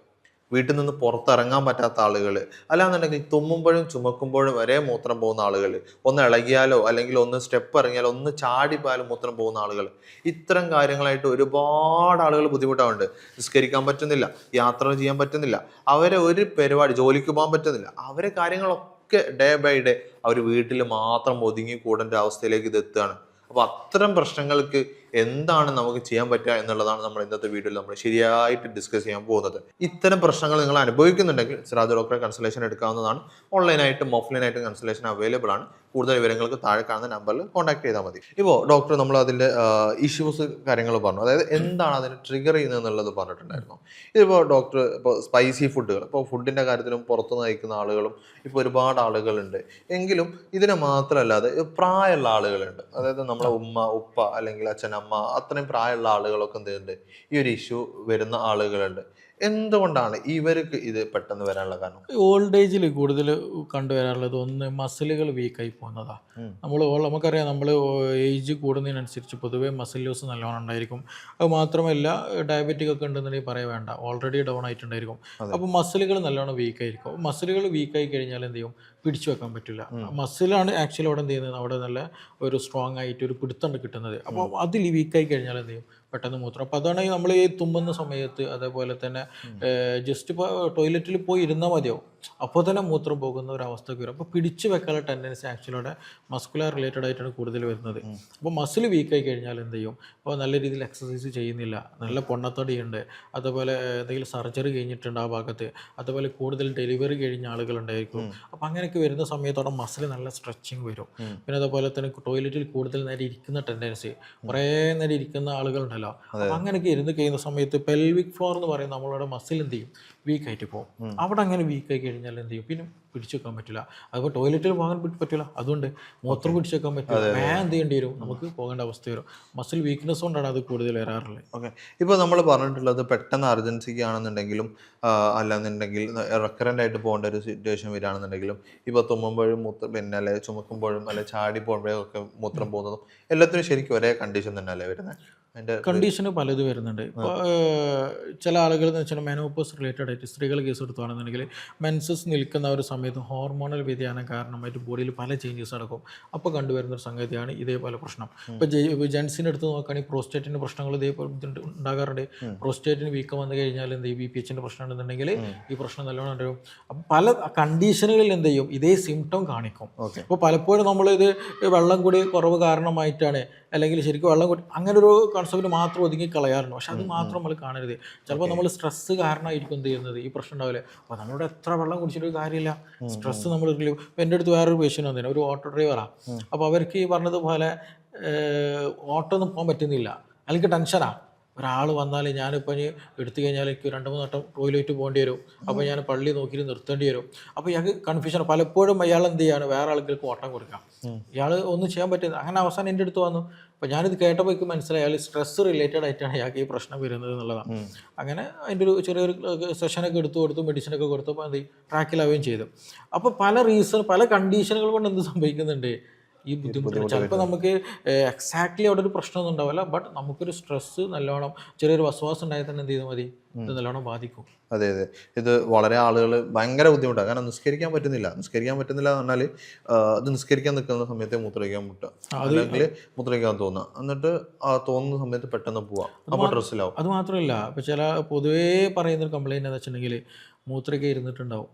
വീട്ടിൽ നിന്ന് പുറത്തിറങ്ങാൻ പറ്റാത്ത ആളുകൾ, അല്ലാന്നുണ്ടെങ്കിൽ തുമ്മുമ്പോഴും ചുമക്കുമ്പോഴും വരെ മൂത്രം പോകുന്ന ആളുകൾ, ഒന്ന് ഇളകിയാലോ അല്ലെങ്കിൽ ഒന്ന് സ്റ്റെപ്പ് ഇറങ്ങിയാലോ ഒന്ന് ചാടിപ്പോയാലും മൂത്രം പോകുന്ന ആളുകൾ, ഇത്തരം കാര്യങ്ങളായിട്ട് ഒരുപാട് ആളുകൾ ബുദ്ധിമുട്ടാവുന്നുണ്ട്. നിസ്കരിക്കാൻ പറ്റുന്നില്ല, യാത്ര ചെയ്യാൻ പറ്റുന്നില്ല, അവരെ ഒരു പരിപാടി, ജോലിക്ക് പോകാൻ പറ്റുന്നില്ല, അവരെ കാര്യങ്ങളൊക്കെ ഡേ ബൈ ഡേ അവർ വീട്ടിൽ മാത്രം ഒതുങ്ങി കൂടേണ്ട അവസ്ഥയിലേക്ക് ഇത് എത്തുകയാണ്. അപ്പോൾ അത്തരം പ്രശ്നങ്ങൾക്ക് എന്താണ് നമുക്ക് ചെയ്യാൻ പറ്റുക എന്നുള്ളതാണ് നമ്മൾ ഇന്നത്തെ വീഡിയോയിൽ നമ്മൾ ശരിയായിട്ട് ഡിസ്കസ് ചെയ്യാൻ പോകുന്നത്. ഇത്തരം പ്രശ്നങ്ങൾ നിങ്ങൾ അനുഭവിക്കുന്നുണ്ടെങ്കിൽ സിറാജ് ഡോക്ടറെ കൺസൾട്ടേഷൻ എടുക്കാവുന്നതാണ്. ഓൺലൈനായിട്ടും ഓഫ്ലൈനായിട്ടും കൺസൾട്ടേഷൻ അവൈലബിൾ ആണ്. കൂടുതൽ വിവരങ്ങൾക്ക് താഴെ കാണുന്ന നമ്പറിൽ കോൺടാക്ട് ചെയ്താൽ മതി. ഇപ്പോൾ ഡോക്ടർ നമ്മൾ അതിൻ്റെ ഇഷ്യൂസ് കാര്യങ്ങൾ പറഞ്ഞു, അതായത് എന്താണ് അതിന് ട്രിഗർ ചെയ്യുന്നത് എന്നുള്ളത് പറഞ്ഞിട്ടുണ്ടായിരുന്നു. ഇതിപ്പോൾ ഡോക്ടർ ഇപ്പോൾ സ്പൈസി ഫുഡുകൾ, ഇപ്പോൾ ഫുഡിൻ്റെ കാര്യത്തിലും പുറത്തുനിന്ന് കഴിക്കുന്ന ആളുകളും ഇപ്പോൾ ഒരുപാട് ആളുകളുണ്ട്. എങ്കിലും ഇതിനെ മാത്രമല്ലാതെ പ്രായമുള്ള ആളുകളുണ്ട്, അതായത് നമ്മളെ ഉമ്മ ഉപ്പ അല്ലെങ്കിൽ അച്ഛൻ അമ്മ അത്രയും പ്രായമുള്ള ആളുകളൊക്കെ എന്ത് ചെയ്യുന്നുണ്ട്, ഈ ഒരു ഇഷ്യൂ വരുന്ന ആളുകളുണ്ട്. എന്തുകൊണ്ടാണ് ഇവർക്ക് ഇത് പെട്ടെന്ന് വരാനുള്ള കാരണം? ഓൾഡ് ഏജിൽ കൂടുതൽ കണ്ടുവരാറുള്ളത് ഒന്ന് മസിലുകൾ വീക്കായി പോകുന്നതാണ്. നമുക്കറിയാം, നമ്മൾ ഏജ് കൂടുന്നതിനനുസരിച്ച് പൊതുവേ മസിൽ ലോസ് നല്ലോണം ഉണ്ടായിരിക്കും. അത് മാത്രമല്ല ഡയബറ്റിക് ഒക്കെ ഉണ്ടെന്നുണ്ടെങ്കിൽ പറയാൻ വേണ്ട, ഓൾറെഡി ഡൗൺ ആയിട്ടുണ്ടായിരിക്കും. അപ്പോൾ മസിലുകൾ നല്ലോണം വീക്കായിരിക്കും. മസിലുകൾ വീക്കായി കഴിഞ്ഞാൽ എന്ത് ചെയ്യും, പിടിച്ചു വെക്കാൻ പറ്റില്ല. മസിലാണ് ആക്ച്വലി അവിടെ എന്ത് ചെയ്യുന്നത്, അവിടെ നല്ല ഒരു സ്ട്രോങ് ആയിട്ട് ഒരു പിടുത്തണ്ട് കിട്ടുന്നത്. അപ്പോൾ അതിൽ വീക്കായി കഴിഞ്ഞാൽ എന്ത് ചെയ്യും, പെട്ടെന്ന് മൂത്രം. അപ്പോൾ അതാണ് നമ്മൾ ഈ തുമ്മുന്ന സമയത്ത്, അതേപോലെ തന്നെ ജസ്റ്റ് ഇപ്പോൾ ടോയ്ലറ്റിൽ പോയി ഇരുന്നാൽ മതിയാവും, അപ്പോൾ തന്നെ മൂത്രം പോകുന്ന ഒരു അവസ്ഥയ്ക്ക് വരും. അപ്പോൾ പിടിച്ചു വെക്കാനുള്ള ടെൻഡൻസി ആക്ച്വലി അവിടെ മസ്കുലർ റിലേറ്റഡ് ആയിട്ടാണ് കൂടുതൽ വരുന്നത്. അപ്പോൾ മസിൽ വീക്കായി കഴിഞ്ഞാൽ എന്ത് ചെയ്യും, അപ്പോൾ നല്ല രീതിയിൽ എക്സസൈസ് ചെയ്യുന്നില്ല, നല്ല പൊണ്ണത്തടിയുണ്ട്, അതുപോലെ എന്തെങ്കിലും സർജറി കഴിഞ്ഞിട്ടുണ്ട് ആ ഭാഗത്ത്, അതുപോലെ കൂടുതൽ ഡെലിവറി കഴിഞ്ഞ ആളുകളുണ്ടായിരിക്കും. അപ്പോൾ അങ്ങനെയൊക്കെ വരുന്ന സമയത്തോടെ മസിൽ നല്ല സ്ട്രെച്ചിങ് വരും. പിന്നെ അതുപോലെ തന്നെ ടോയ്ലറ്റിൽ കൂടുതൽ നേരം ഇരിക്കുന്ന ടെൻഡൻസി, കുറേ നേരം ഇരിക്കുന്ന ആളുകളുണ്ടല്ലോ. അപ്പോൾ അങ്ങനെയൊക്കെ ഇരുന്ന് കഴിയുന്ന സമയത്ത് പെൽവിക് ഫ്ലോർ എന്ന് പറയുന്ന നമ്മളുടെ മസിൽ എന്ത് ചെയ്യും, വീക്കായിട്ട് പോകും. അവിടെ അങ്ങനെ വീക്കായി കഴിഞ്ഞാൽ എന്ത് ചെയ്യും, പിന്നെ പിടിച്ചു വെക്കാൻ പറ്റില്ല. അതുപോലെ ടോയ്ലറ്റിൽ പോകാൻ പറ്റില്ല, അതുകൊണ്ട് മൂത്രം പിടിച്ചു വെക്കാൻ പറ്റില്ല, എന്ത് ചെയ്യേണ്ടി വരും, നമുക്ക് പോകേണ്ട അവസ്ഥ വരും. മസിൽ വീക്ക്നെസ് കൊണ്ടാണ് അത് കൂടുതൽ വരാറുള്ളത്. ഓക്കെ, ഇപ്പോൾ നമ്മൾ പറഞ്ഞിട്ടുള്ളത് പെട്ടെന്ന് അർജൻസിക്ക് ആണെന്നുണ്ടെങ്കിലും അല്ലാന്നുണ്ടെങ്കിൽ റെക്കറൻ്റ് ആയിട്ട് പോകേണ്ട ഒരു സിറ്റുവേഷൻ വരികയാണെന്നുണ്ടെങ്കിലും, ഇപ്പോൾ തുമ്മുമ്പോഴും പിന്നെ അല്ലെ ചുമക്കുമ്പോഴും അല്ലെ ചാടി പോകുമ്പോഴും ഒക്കെ മൂത്രം പോകുന്നതും എല്ലാത്തിനും ശരിക്കും ഒരേ കണ്ടീഷൻ തന്നെ അല്ലേ വരുന്നത്? അതിൻ്റെ കണ്ടീഷന് പലത് വരുന്നുണ്ട്. ഇപ്പോൾ ചില ആളുകൾ എന്ന് വെച്ചാൽ മെനോപോസ് റിലേറ്റഡ് ആയിട്ട് സ്ത്രീകൾ കേസ് എടുത്തുകയാണെന്നുണ്ടെങ്കിൽ മെൻസസ് നിൽക്കുന്ന ഒരു സമയത്ത് ഹോർമോണൽ വ്യതിയാനം കാരണമായിട്ട് ബോഡിയിൽ പല ചേഞ്ചസ് നടക്കും. അപ്പോൾ കണ്ടുവരുന്ന ഒരു സംഗതിയാണ് ഇതേപോലെ പ്രശ്നം. ഇപ്പോൾ ജെൻസിൻ്റെ അടുത്ത് നോക്കുകയാണെങ്കിൽ പ്രോസ്റ്റേറ്റിൻ്റെ പ്രശ്നങ്ങൾ ഇതേപോലെ ഉണ്ടാകാറുണ്ട്. പ്രോസ്റ്റേറ്റിന് വീക്കം വന്നു കഴിഞ്ഞാൽ എന്ത് ചെയ്യും, BPH പ്രശ്നം ഉണ്ടെന്നുണ്ടെങ്കിൽ ഈ പ്രശ്നം നല്ലോണം ഉണ്ടാവും. അപ്പോൾ പല കണ്ടീഷനുകളിൽ എന്ത് ചെയ്യും, ഇതേ സിംറ്റം കാണിക്കും. അപ്പോൾ പലപ്പോഴും നമ്മളിത് വെള്ളം കൂടി കുറവ് കാരണമായിട്ടാണ്, അല്ലെങ്കിൽ ശരിക്കും വെള്ളം കൂടി അങ്ങനെ ഒരു കോൺസെപ്റ്റ് മാത്രം ഒതുങ്ങി കളയാറുണ്ട്. പക്ഷെ അത് മാത്രം നമ്മൾ കാണരുത്. ചിലപ്പോൾ നമ്മൾ സ്ട്രെസ്സ് കാരണമായിരിക്കും എന്ത് ചെയ്യുന്നത്, ഈ പ്രശ്നം ഉണ്ടാവില്ല. അപ്പോൾ നമ്മളോട് എത്ര വെള്ളം കുടിച്ചിട്ട് കാര്യമില്ല, സ്ട്രെസ്സ് നമ്മൾ റിലീവ്. ഇപ്പോൾ എൻ്റെ അടുത്ത് വേറൊരു പേഷ്യൻ്റ് വന്നില്ല, ഒരു ഓട്ടോ ഡ്രൈവറാണ്. അപ്പോൾ അവർക്ക് ഈ പറഞ്ഞതുപോലെ ഓട്ടോ ഒന്നും പോകാൻ പറ്റുന്നില്ല, അല്ലെങ്കിൽ ടെൻഷനാണ്. ഒരാൾ വന്നാൽ ഞാനിപ്പോൾ ഇനി എടുത്തു കഴിഞ്ഞാൽ എനിക്ക് 2-3 വട്ടം ടോയ്ലറ്റ് പോകേണ്ടി വരും, അപ്പോൾ ഞാൻ പള്ളി നോക്കിയിട്ട് നിർത്തേണ്ടി വരും. അപ്പോൾ ഇയാൾക്ക് കൺഫ്യൂഷൻ. പലപ്പോഴും അയാൾ എന്ത് ചെയ്യാണ്, വേറെ ആളുകൾക്ക് ഓട്ടം കൊടുക്കാം, ഇയാൾ ഒന്നും ചെയ്യാൻ പറ്റുന്നത്. അങ്ങനെ അവസാനം എൻ്റെ അടുത്ത് വന്നു. അപ്പോൾ ഞാനിത് കേട്ടപ്പോൾ എനിക്ക് മനസ്സിലായി അയാൾ സ്ട്രെസ് റിലേറ്റഡ് ആയിട്ടാണ് ഇയാൾക്ക് ഈ പ്രശ്നം വരുന്നത് എന്നുള്ളതാണ്. അങ്ങനെ അതിൻ്റെ ഒരു ചെറിയൊരു സെഷനൊക്കെ എടുത്തു കൊടുത്തു, മെഡിസിനൊക്കെ കൊടുത്തപ്പോൾ എന്ത് ട്രാക്കിലാവുകയും ചെയ്തു. അപ്പോൾ പല കണ്ടീഷനുകൾ കൊണ്ട് എന്ത് സംഭവിക്കുന്നുണ്ട്, ഈ ബുദ്ധിമുട്ട്. ചിലപ്പോൾ നമുക്ക് എക്സാക്ട്ലി അവിടെ ഒരു പ്രശ്നമൊന്നും ഉണ്ടാവില്ല, ബട്ട് നമുക്കൊരു സ്ട്രെസ്സ് നല്ലോണം ചെറിയൊരു വസ്വാസം ഉണ്ടായാൽ തന്നെ എന്ത് ചെയ്താൽ മതി, ഇത് നല്ലോണം ബാധിക്കും. അതെ, ഇത് വളരെ ആളുകൾ ഭയങ്കര ബുദ്ധിമുട്ടാണ്. കാരണം നിസ്കരിക്കാൻ പറ്റുന്നില്ല എന്ന് പറഞ്ഞാൽ അത് നിസ്കരിക്കാൻ നിൽക്കുന്ന സമയത്തെ മൂത്രമൊഴിക്കാൻ മുട്ടുക, അല്ലെങ്കിൽ മൂത്രമൊഴിക്കാൻ തോന്നുക, എന്നിട്ട് തോന്നുന്ന സമയത്ത് പെട്ടെന്ന് പോവാം, അപ്പോൾ ഡ്രസ്സിലാവും. അത് മാത്രമല്ല, ഇപ്പോൾ ചില പൊതുവേ പറയുന്നൊരു കംപ്ലൈൻറ്റ് എന്താ വെച്ചിട്ടുണ്ടെങ്കിൽ മൂത്രമൊക്കെ ഇരുന്നിട്ടുണ്ടാവും,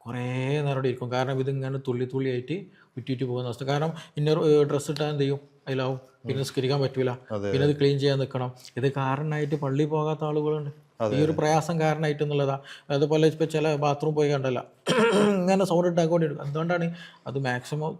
കുറേ നേരം ഇരിക്കും. കാരണം ഇതിങ്ങനെ തുള്ളിയായിട്ട് വിറ്റിട്ട് പോകുന്ന അവസ്ഥ. കാരണം ഇന്നർ ഡ്രസ്സ് ഇട്ടാൽ എന്ത് ചെയ്യും, അതിലാവും, പിന്നെ നിസ്കരിക്കാൻ പറ്റൂല, പിന്നെ അത് ക്ലീൻ ചെയ്യാൻ നിൽക്കണം. ഇത് കാരണമായിട്ട് പള്ളി പോകാത്ത ആളുകളുണ്ട്, ഈ ഒരു പ്രയാസം കാരണമായിട്ട് എന്നുള്ളതാണ്. അതുപോലെ ഇപ്പോൾ ചില ബാത്റൂം പോയി കണ്ടല്ല ഇങ്ങനെ സൗണ്ട് ഉണ്ടാക്കൊണ്ടിരിക്കും. എന്തുകൊണ്ടാണ്, അത് മാക്സിമം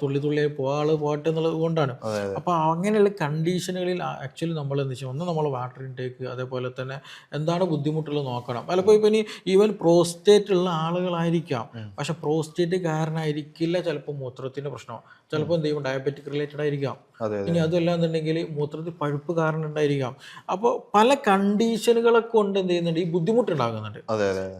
തുള്ളിയായി പോകട്ടെ എന്നുള്ളത് കൊണ്ടാണ്. അപ്പോൾ അങ്ങനെയുള്ള കണ്ടീഷനുകളിൽ ആക്ച്വലി നമ്മൾ എന്താ വെച്ചാൽ, ഒന്ന് നമ്മൾ വാട്ടർ ഇൻടേക്ക്, അതേപോലെ തന്നെ എന്താണ് ബുദ്ധിമുട്ടുള്ളത് നോക്കണം. പലപ്പോൾ ഇപ്പം ഇനി ഈവൻ പ്രോസ്റ്റേറ്റ് ഉള്ള ആളുകളായിരിക്കാം, പക്ഷെ പ്രോസ്റ്റേറ്റ് കാരണമായിരിക്കില്ല ചിലപ്പോൾ മൂത്രത്തിൻ്റെ പ്രശ്നം, ചിലപ്പോൾ എന്ത് ചെയ്യും ഡയബറ്റിക് റിലേറ്റഡ് ആയിരിക്കാം. ഇനി അതല്ല എന്നുണ്ടെങ്കിൽ മൂത്രത്തിൽ പഴുപ്പ് കാരണം ഉണ്ടായിരിക്കാം. അപ്പോൾ പല കണ്ടീഷനുകളെ കൊണ്ട് എന്ത് ചെയ്യുന്നുണ്ട്, ഈ ബുദ്ധിമുട്ടുണ്ടാകുന്നുണ്ട്.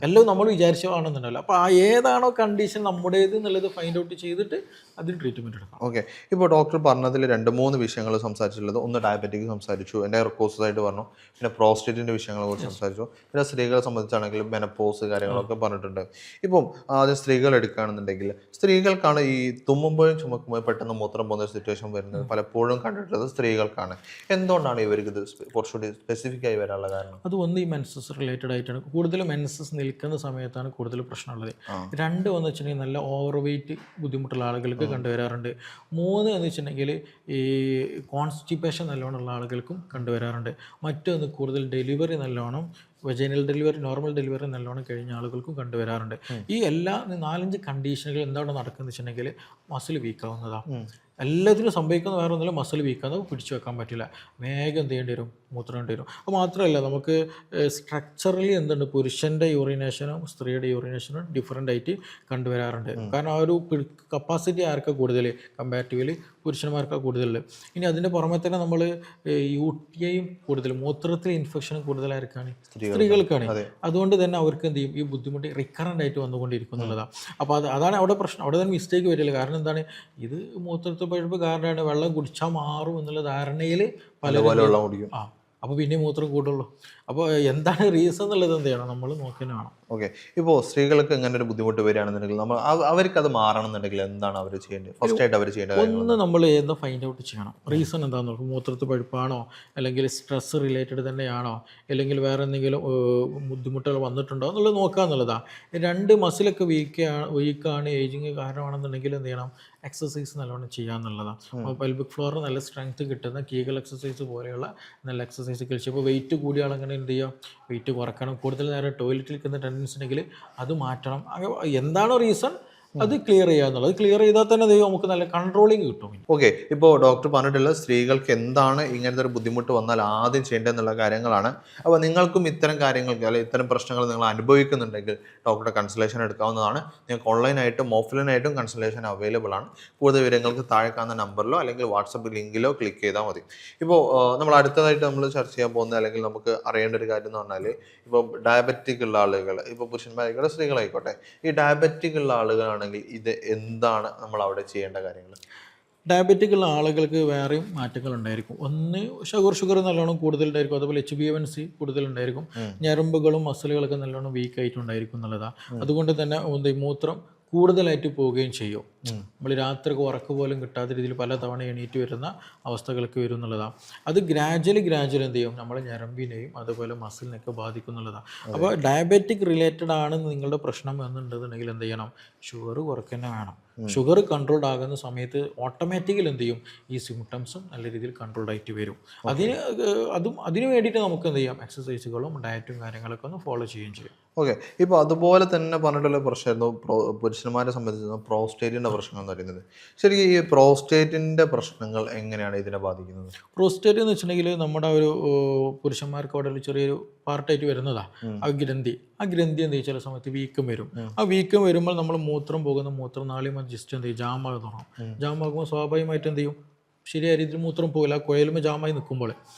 എല്ലാം നമ്മൾ വിചാരിച്ചതാണെന്നുണ്ടല്ലോ. അപ്പോൾ ഏതാണോ കണ്ടീഷൻ നമ്മുടേത് എന്നുള്ളത് ഫൈൻഡ് ഔട്ട് ചെയ്തിട്ട് അതിന് ട്രീറ്റ്മെൻറ്റ് എടുക്കാം. ഓക്കെ, ഇപ്പോൾ ഡോക്ടർ പറഞ്ഞതിൽ 2-3 വിഷയങ്ങൾ സംസാരിച്ചിട്ടുള്ളത്, ഒന്ന് ഡയബറ്റിക് സംസാരിച്ചു, എൻ്റെ കോഴ്സസ് ആയിട്ട് പറഞ്ഞു, പിന്നെ പ്രോസ്റ്റേറ്റിൻ്റെ വിഷയങ്ങളെ കുറിച്ച് സംസാരിച്ചു, പിന്നെ സ്ത്രീകളെ സംബന്ധിച്ചാണെങ്കിൽ മെനപ്പോസ് കാര്യങ്ങളൊക്കെ പറഞ്ഞിട്ടുണ്ട്. ഇപ്പം ആദ്യം സ്ത്രീകൾ എടുക്കുകയാണെന്നുണ്ടെങ്കിൽ, സ്ത്രീകൾക്കാണ് ഈ തുമ്മുമ്പോഴും ചുമക്കുമ്പോഴും പെട്ടെന്ന് മൂത്രം പോകുന്ന സിറ്റുവേഷൻ വരുന്നത് പലപ്പോഴും കണ്ടിട്ടുള്ളത് സ്ത്രീകൾക്കാണ്. എന്തുകൊണ്ടാണ് ഇവർക്ക് ഇത് കുറച്ചുകൂടി സ്പെസിഫിക് ആയി വരാനുള്ള കാരണം? അത് ഒന്ന് ഈ മെൻസസ് റിലേറ്റഡ് ആയിട്ടാണ്, കൂടുതലും മെൻസസ് നിൽക്കുന്ന സമയത്താണ് കൂടുതൽ പ്രശ്നമുള്ളത്. 2 എന്ന് വെച്ചിട്ടുണ്ടെങ്കിൽ നല്ല ഓവർ വെയിറ്റ് ബുദ്ധിമുട്ടുള്ള ആളുകൾക്ക് കണ്ടുവരാറുണ്ട്. 3 എന്ന് വെച്ചിട്ടുണ്ടെങ്കിൽ ഈ കോൺസ്റ്റിപ്പേഷൻ നല്ലോണം ഉള്ള ആളുകൾക്കും കണ്ടുവരാറുണ്ട്. മറ്റൊന്ന് കൂടുതൽ ഡെലിവറി നല്ലോണം വെജൈനൽ ഡെലിവറി, നോർമൽ ഡെലിവറി നല്ലോണം കഴിഞ്ഞ ആളുകൾക്കും കണ്ടുവരാറുണ്ട്. ഈ എല്ലാ 4-5 കണ്ടീഷനുകൾ എന്താണ് നടക്കുന്നത് വെച്ചിട്ടുണ്ടെങ്കിൽ മസിൽ വീക്കാവുന്നതാണ്. എല്ലാത്തിനും സംഭവിക്കുന്ന വേറെ ഒന്നുമില്ല, മസിൽ വീക്കാവുന്നത് പിടിച്ചു വെക്കാൻ പറ്റില്ല, വേഗം എന്ത് ചെയ്യേണ്ടി വരും, മൂത്രേണ്ടി വരും. അപ്പോൾ മാത്രമല്ല നമുക്ക് സ്ട്രക്ചറലി എന്തുണ്ട്, പുരുഷൻ്റെ യൂറിനേഷനും സ്ത്രീയുടെ യൂറിനേഷനും ഡിഫറെൻ്റ് ആയിട്ട് കണ്ടുവരാറുണ്ട്. കാരണം ആ ഒരു കപ്പാസിറ്റി ആർക്കാണ് കൂടുതൽ, കമ്പാരിറ്റീവ്ലി പുരുഷന്മാർക്കാണ് കൂടുതൽ. ഇനി അതിൻ്റെ പുറമെ തന്നെ നമ്മൾ UTIയും കൂടുതൽ, മൂത്രത്തിൽ ഇൻഫെക്ഷനും കൂടുതലായിരിക്കാണ് സ്ത്രീകൾക്കാണ്. അതുകൊണ്ട് തന്നെ അവർക്ക് എന്ത് ചെയ്യും, ഈ ബുദ്ധിമുട്ട് റിക്കറൻ്റ് ആയിട്ട് വന്നുകൊണ്ടിരിക്കുന്നുള്ളതാണ്. അപ്പോൾ അതാണ് അവിടെ പ്രശ്നം. അവിടെ തന്നെ മിസ്റ്റേക്ക് വരില്ല. കാരണം എന്താണ്, ഇത് മൂത്രത്തിൽ പഴുപ്പ് കാരണമാണ്, വെള്ളം കുടിച്ചാൽ മാറും എന്നുള്ള ധാരണയിൽ പലരും അപ്പോൾ പിന്നെ മൂത്രം കൂടുള്ളൂ. അപ്പോൾ എന്താണ് റീസൺ എന്നുള്ളത് എന്ത് ചെയ്യണം, നമ്മൾ നോക്കാനാണ്. ഓക്കെ, ഇപ്പോൾ സ്ത്രീകൾക്ക് ഇങ്ങനെ ഒരു ബുദ്ധിമുട്ട് വരികയാണെന്നുണ്ടെങ്കിൽ നമ്മൾ അവർക്ക് അത് മാറണമെന്നുണ്ടെങ്കിൽ എന്താണ് അവർ ചെയ്യേണ്ടത്? ഫസ്റ്റ് ആയിട്ട് അവർ ചെയ്യേണ്ടത് ഒന്ന് നമ്മൾ എന്താ ഫൈൻഡ് ഔട്ട് ചെയ്യണം, റീസൺ എന്താണെന്ന് നോക്കും. മൂത്രത്തിൽ പഴുപ്പാണോ, അല്ലെങ്കിൽ സ്ട്രെസ് റിലേറ്റഡ് തന്നെയാണോ, അല്ലെങ്കിൽ വേറെ എന്തെങ്കിലും ബുദ്ധിമുട്ടുകൾ വന്നിട്ടുണ്ടോ എന്നുള്ളത് നോക്കുക എന്നുള്ളതാണ്. 2 മസിലൊക്കെ വീക്കാണ്, ഏജിങ് കാരണമാണെന്നുണ്ടെങ്കിൽ എന്ത് ചെയ്യണം, എക്സസൈസ് നല്ലോണം ചെയ്യാന്നുള്ളതാണ്. അപ്പോൾ പെൽവിക് ഫ്ലോർ നല്ല സ്ട്രെങ്ത് കിട്ടുന്ന കീഗൽ എക്സസൈസ് പോലെയുള്ള നല്ല എക്സസൈസ് കളിച്ച്. ഇപ്പോൾ വെയിറ്റ് കൂടിയ ആളങ്ങനെ എന്ത് ചെയ്യുക, വെയിറ്റ് കുറക്കണം, കൂടുതൽ നേരം ടോയ്ലറ്റിൽ നിൽക്കുന്ന ടെൻഡൻസി ഉണ്ടെങ്കിൽ അത് മാറ്റണം. എന്താണോ റീസൺ അത് ക്ലിയർ ചെയ്യുക എന്നുള്ളത്. ക്ലിയർ ചെയ്താൽ തന്നെ നമുക്ക് നല്ല കൺട്രോളിങ് കിട്ടും. ഓക്കെ, ഇപ്പോൾ ഡോക്ടർ പറഞ്ഞിട്ടുള്ള സ്ത്രീകൾക്ക് എന്താണ് ഇങ്ങനത്തെ ഒരു ബുദ്ധിമുട്ട് വന്നാൽ ആദ്യം ചെയ്യേണ്ടതെന്നുള്ള കാര്യങ്ങളാണ്. അപ്പോൾ നിങ്ങൾക്കും ഇത്തരം കാര്യങ്ങൾക്ക് അല്ലെങ്കിൽ ഇത്തരം പ്രശ്നങ്ങൾ നിങ്ങൾ അനുഭവിക്കുന്നുണ്ടെങ്കിൽ ഡോക്ടറുടെ കൺസൾട്ടേഷൻ എടുക്കാവുന്നതാണ്. നിങ്ങൾക്ക് ഓൺലൈനായിട്ടും ഓഫ്ലൈനായിട്ടും കൺസൾട്ടേഷൻ അവൈലബിൾ ആണ്. കൂടുതൽ വിവരങ്ങൾക്ക് താഴെ കാണുന്ന നമ്പറിലോ അല്ലെങ്കിൽ വാട്സപ്പ് ലിങ്കിലോ ക്ലിക്ക് ചെയ്താൽ മതി. ഇപ്പോൾ നമ്മൾ അടുത്തതായിട്ട് നമ്മൾ ചർച്ച ചെയ്യാൻ പോകുന്ന അല്ലെങ്കിൽ നമുക്ക് അറിയേണ്ട ഒരു കാര്യം എന്ന് പറഞ്ഞാൽ, ഇപ്പോൾ ഡയബറ്റിക് ഉള്ള ആളുകൾ, ഇപ്പോൾ പുരുഷന്മാരായിക്കോട്ടെ സ്ത്രീകളായിക്കോട്ടെ, ഈ ഡയബറ്റിക് ഉള്ള ആളുകളാണെങ്കിൽ ഇത് എന്താണ് നമ്മൾ അവിടെ ചെയ്യേണ്ട കാര്യങ്ങൾ? ഡയബറ്റിക് ഉള്ള ആളുകൾക്ക് വേറെയും മാറ്റങ്ങൾ ഉണ്ടായിരിക്കും. ഒന്ന് ഷുഗർ നല്ലോണം കൂടുതലുണ്ടായിരിക്കും. അതുപോലെ HbA1c കൂടുതലുണ്ടായിരിക്കും. ഞരമ്പുകളും മസിലുകളൊക്കെ നല്ലോണം വീക്കായിട്ടുണ്ടായിരിക്കും എന്നുള്ളതാണ്. അതുകൊണ്ട് തന്നെ മൂത്രം കൂടുതലായിട്ട് പോവുകയും ചെയ്യും. നമ്മൾ രാത്രി ഉറക്കം പോലും കിട്ടാത്ത രീതിയിൽ പല തവണ എണീറ്റ് വരുന്ന അവസ്ഥകളൊക്കെ വരും എന്നുള്ളതാണ്. അത് ഗ്രാജ്വലി എന്ത് ചെയ്യും, നമ്മൾ ഞരമ്പിനെയും അതുപോലെ മസിലിനെയൊക്കെ ബാധിക്കുന്നുള്ളതാണ്. അപ്പോൾ ഡയബറ്റിക് റിലേറ്റഡ് ആണ് നിങ്ങളുടെ പ്രശ്നം എന്നുണ്ടെന്നുണ്ടെങ്കിൽ എന്ത് ചെയ്യണം, ഷുഗർ കുറയ്ക്കന്നെ വേണം. ഷുഗർ കൺട്രോൾഡ് ആകുന്ന സമയത്ത് ഓട്ടോമാറ്റിക്കലി എന്ത് ചെയ്യും, ഈ സിംറ്റംസും നല്ല രീതിയിൽ കൺട്രോൾഡ് ആയിട്ട് വരും. അതിന് വേണ്ടിയിട്ട് നമുക്ക് എന്ത് ചെയ്യാം, എക്സസൈസുകളും ഡയറ്റും കാര്യങ്ങളൊക്കെ ഒന്ന് ഫോളോ ചെയ്യുകയും ചെയ്യും. ഓക്കെ, ഇപ്പോൾ അതുപോലെ തന്നെ പറഞ്ഞിട്ടുള്ള പ്രശ്നമായിരുന്നു പുരുഷന്മാരെ സംബന്ധിച്ച് പ്രോസ്റ്റേറ്റിൻ്റെ പ്രശ്നം എന്ന് പറയുന്നത്. ശരിക്കും ഈ പ്രോസ്റ്റേറ്റിൻ്റെ പ്രശ്നങ്ങൾ എങ്ങനെയാണ് ഇതിനെ ബാധിക്കുന്നത്? പ്രോസ്റ്റേറ്റ് എന്ന് വെച്ചിട്ടുണ്ടെങ്കിൽ നമ്മുടെ ഒരു പുരുഷന്മാർക്ക് അവിടെ ഒരു ചെറിയൊരു പാർട്ടായിട്ട് വരുന്നതാണ് ആ ഗ്രന്ഥി എന്ത് ചെയ്യും, ചില സമയത്ത് വീക്കം വരും. ആ വീക്കം വരുമ്പോൾ നമ്മൾ മൂത്രം പോകുന്ന മൂത്രനാളിയും ജസ്റ്റ് എന്ത് ചെയ്യും, ജാമാകി തുടങ്ങും. ജാമാകുമ്പോൾ സ്വാഭാവികമായിട്ട് എന്ത് ചെയ്യും, ശരിയായ രീതിയിൽ മൂത്രം പോകില്ല, കുഴലുമ്പോൾ ജാമായി നിൽക്കുമ്പോൾ.